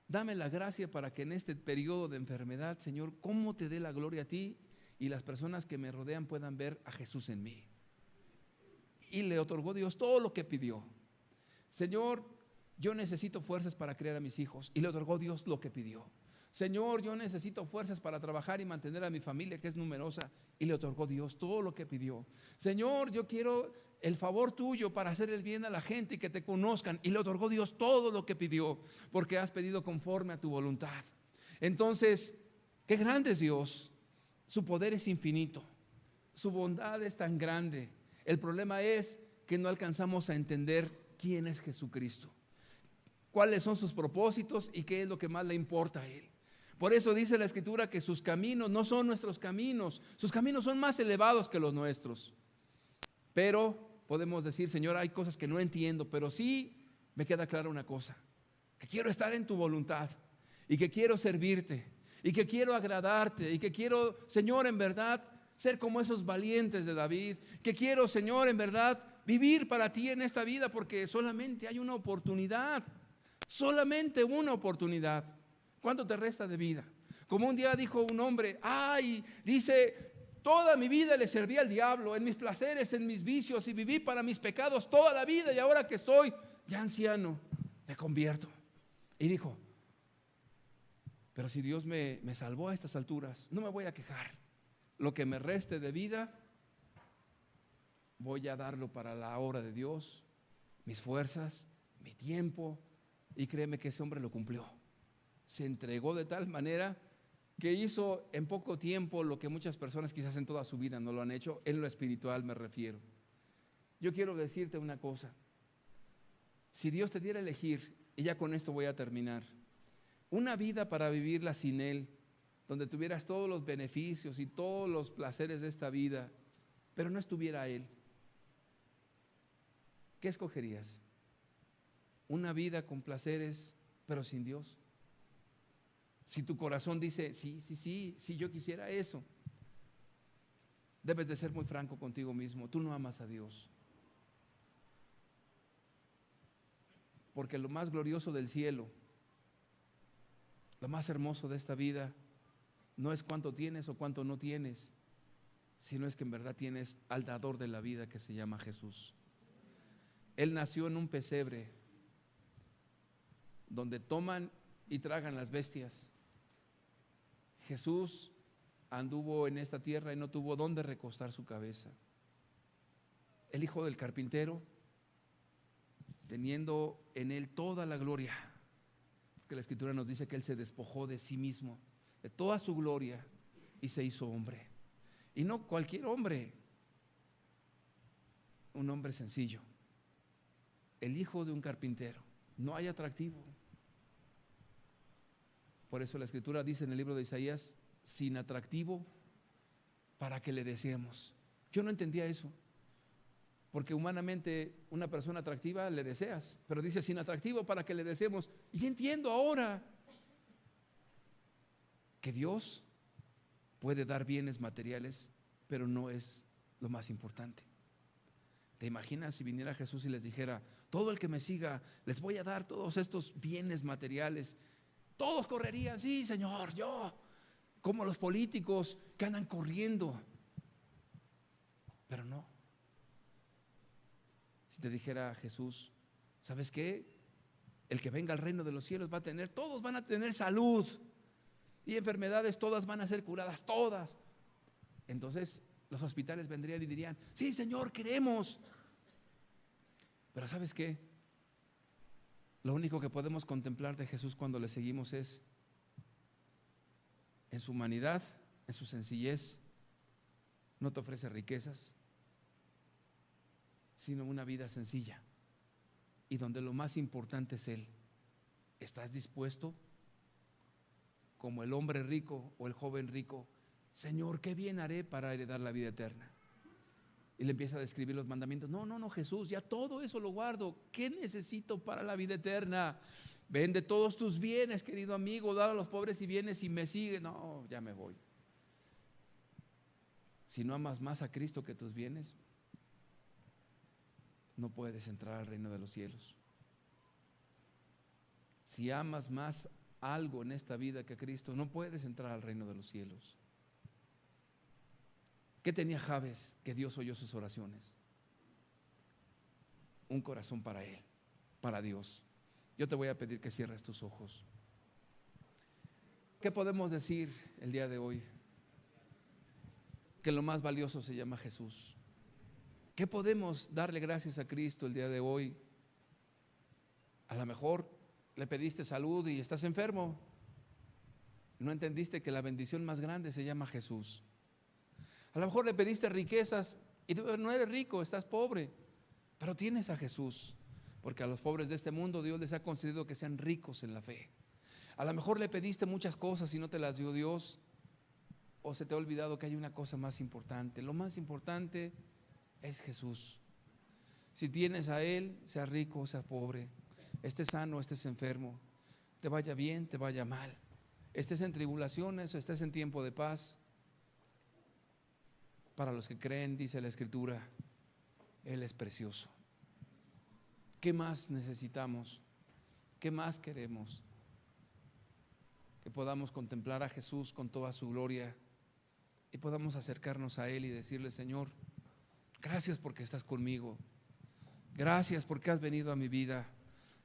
dame la gracia para que en este periodo de enfermedad, Señor, cómo te dé la gloria a ti y las personas que me rodean puedan ver a Jesús en mí. Y le otorgó Dios todo lo que pidió. Señor, yo necesito fuerzas para criar a mis hijos, y le otorgó Dios lo que pidió. Señor, yo necesito fuerzas para trabajar y mantener a mi familia, que es numerosa, y le otorgó Dios todo lo que pidió. Señor, yo quiero el favor tuyo para hacer el bien a la gente y que te conozcan, y le otorgó Dios todo lo que pidió, porque has pedido conforme a tu voluntad. Entonces, qué grande es Dios. Su poder es infinito, su bondad es tan grande. El problema es que no alcanzamos a entender quién es Jesucristo, cuáles son sus propósitos y qué es lo que más le importa a Él. Por eso dice la Escritura que sus caminos no son nuestros caminos, sus caminos son más elevados que los nuestros. Pero podemos decir, Señor, hay cosas que no entiendo, pero sí me queda clara una cosa, que quiero estar en tu voluntad y que quiero servirte y que quiero agradarte y que quiero, Señor, en verdad ser como esos valientes de David, que quiero, Señor, en verdad vivir para ti en esta vida, porque solamente hay una oportunidad, solamente una oportunidad. ¿Cuánto te resta de vida? Como un día dijo un hombre, dice, toda mi vida le serví al diablo, en mis placeres, en mis vicios, y viví para mis pecados toda la vida, y ahora que estoy ya anciano, me convierto. Y dijo, pero si Dios me salvó a estas alturas, no me voy a quejar. Lo que me reste de vida, voy a darlo para la obra de Dios, mis fuerzas, mi tiempo. Y créeme que ese hombre lo cumplió. Se entregó de tal manera que hizo en poco tiempo lo que muchas personas quizás en toda su vida no lo han hecho, en lo espiritual me refiero. Yo quiero decirte una cosa, si Dios te diera a elegir, y ya con esto voy a terminar, una vida para vivirla sin Él, donde tuvieras todos los beneficios y todos los placeres de esta vida, pero no estuviera Él, ¿qué escogerías? ¿Una vida con placeres pero sin Dios? Si tu corazón dice, sí, yo quisiera eso, debes de ser muy franco contigo mismo, tú no amas a Dios. Porque lo más glorioso del cielo, lo más hermoso de esta vida, no es cuánto tienes o cuánto no tienes, sino es que en verdad tienes al dador de la vida, que se llama Jesús. Él nació en un pesebre donde toman y tragan las bestias. Jesús anduvo en esta tierra y no tuvo dónde recostar su cabeza. El hijo del carpintero, teniendo en Él toda la gloria, porque la Escritura nos dice que Él se despojó de sí mismo, de toda su gloria, y se hizo hombre. Y no cualquier hombre, un hombre sencillo, el hijo de un carpintero. No hay atractivo. Por eso la Escritura dice en el libro de Isaías, sin atractivo para que le deseemos. Yo no entendía eso, porque humanamente una persona atractiva le deseas, pero dice sin atractivo para que le deseemos. Y entiendo ahora que Dios puede dar bienes materiales, pero no es lo más importante. ¿Te imaginas si viniera Jesús y les dijera, todo el que me siga, les voy a dar todos estos bienes materiales? Todos correrían, sí, Señor, yo, como los políticos que andan corriendo. Pero no. Si te dijera Jesús, ¿sabes qué? El que venga al reino de los cielos va a tener, todos van a tener salud, Y enfermedades todas van a ser curadas, todas. Entonces los hospitales vendrían y dirían: sí, Señor, queremos. Pero ¿sabes qué? Lo único que podemos contemplar de Jesús cuando le seguimos es en su humanidad, en su sencillez. No te ofrece riquezas, sino una vida sencilla, y donde lo más importante es Él. ¿Estás dispuesto, como el hombre rico o el joven rico? Señor, ¿qué bien haré para heredar la vida eterna? Y le empieza a describir los mandamientos. No, Jesús, ya todo eso lo guardo. ¿Qué necesito para la vida eterna? Vende todos tus bienes, querido amigo, dale a los pobres y vienes y me sigue. No, ya me voy. Si no amas más a Cristo que tus bienes, no puedes entrar al reino de los cielos. Si amas más algo en esta vida que a Cristo, no puedes entrar al reino de los cielos. ¿Qué tenía Jabes que Dios oyó sus oraciones? Un corazón para Él, para Dios. Yo te voy a pedir que cierres tus ojos. ¿Qué podemos decir el día de hoy? Que lo más valioso se llama Jesús. ¿Qué podemos darle gracias a Cristo el día de hoy? A lo mejor le pediste salud y estás enfermo. No entendiste que la bendición más grande se llama Jesús. A lo mejor le pediste riquezas y no eres rico, estás pobre, pero tienes a Jesús, porque a los pobres de este mundo Dios les ha concedido que sean ricos en la fe. A lo mejor le pediste muchas cosas y no te las dio Dios, o se te ha olvidado que hay una cosa más importante. Lo más importante es Jesús. Si tienes a Él, sea rico o sea pobre, estés sano o estés enfermo, te vaya bien, te vaya mal, estés en tribulaciones o estés en tiempo de paz. Para los que creen, dice la Escritura, Él es precioso. ¿Qué más necesitamos? ¿Qué más queremos? Que podamos contemplar a Jesús con toda su gloria y podamos acercarnos a Él y decirle: Señor, gracias porque estás conmigo. Gracias porque has venido a mi vida.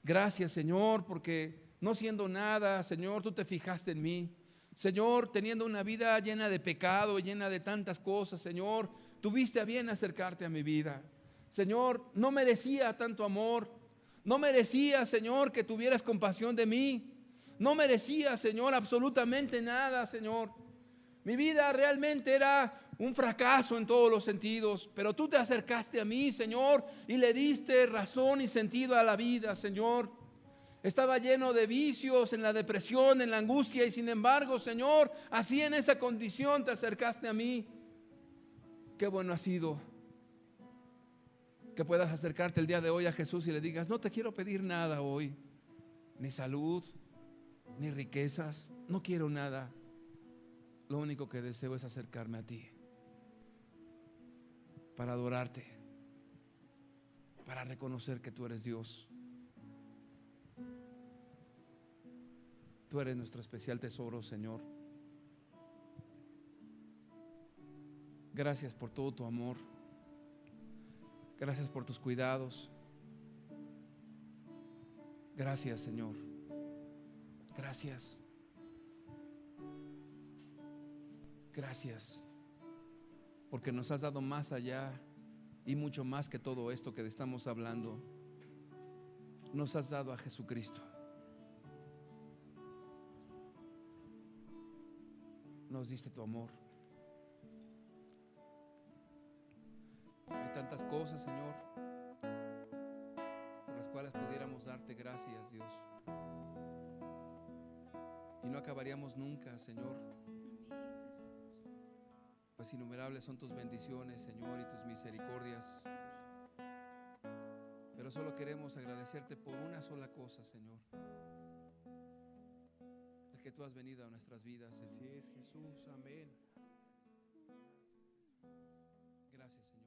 Gracias, Señor, porque no siendo nada, Señor, tú te fijaste en mí. Señor, teniendo una vida llena de pecado, llena de tantas cosas, Señor, tuviste a bien acercarte a mi vida. Señor, no merecía tanto amor. No merecía, Señor, que tuvieras compasión de mí. No merecía, Señor, absolutamente nada, Señor. Mi vida realmente era un fracaso en todos los sentidos, pero tú te acercaste a mí, Señor, y le diste razón y sentido a la vida, Señor. Estaba lleno de vicios, en la depresión, en la angustia, y sin embargo, Señor, así en esa condición te acercaste a mí. Qué bueno ha sido que puedas acercarte el día de hoy a Jesús y le digas: no te quiero pedir nada hoy, ni salud, ni riquezas, no quiero nada. Lo único que deseo es acercarme a ti para adorarte, para reconocer que tú eres Dios. Tú eres nuestro especial tesoro, Señor. Gracias por todo tu amor. Gracias por tus cuidados. Gracias, Señor. Gracias. Gracias, porque nos has dado más allá y mucho más que todo esto que estamos hablando. Nos has dado a Jesucristo. Nos diste tu amor. Hay tantas cosas, Señor, por las cuales pudiéramos darte gracias, Dios, y no acabaríamos nunca, Señor, pues innumerables son tus bendiciones, Señor, y tus misericordias. Pero solo queremos agradecerte por una sola cosa, Señor: el que tú has venido a nuestras vidas, Señor. Así es, Jesús, amén. Gracias, Señor.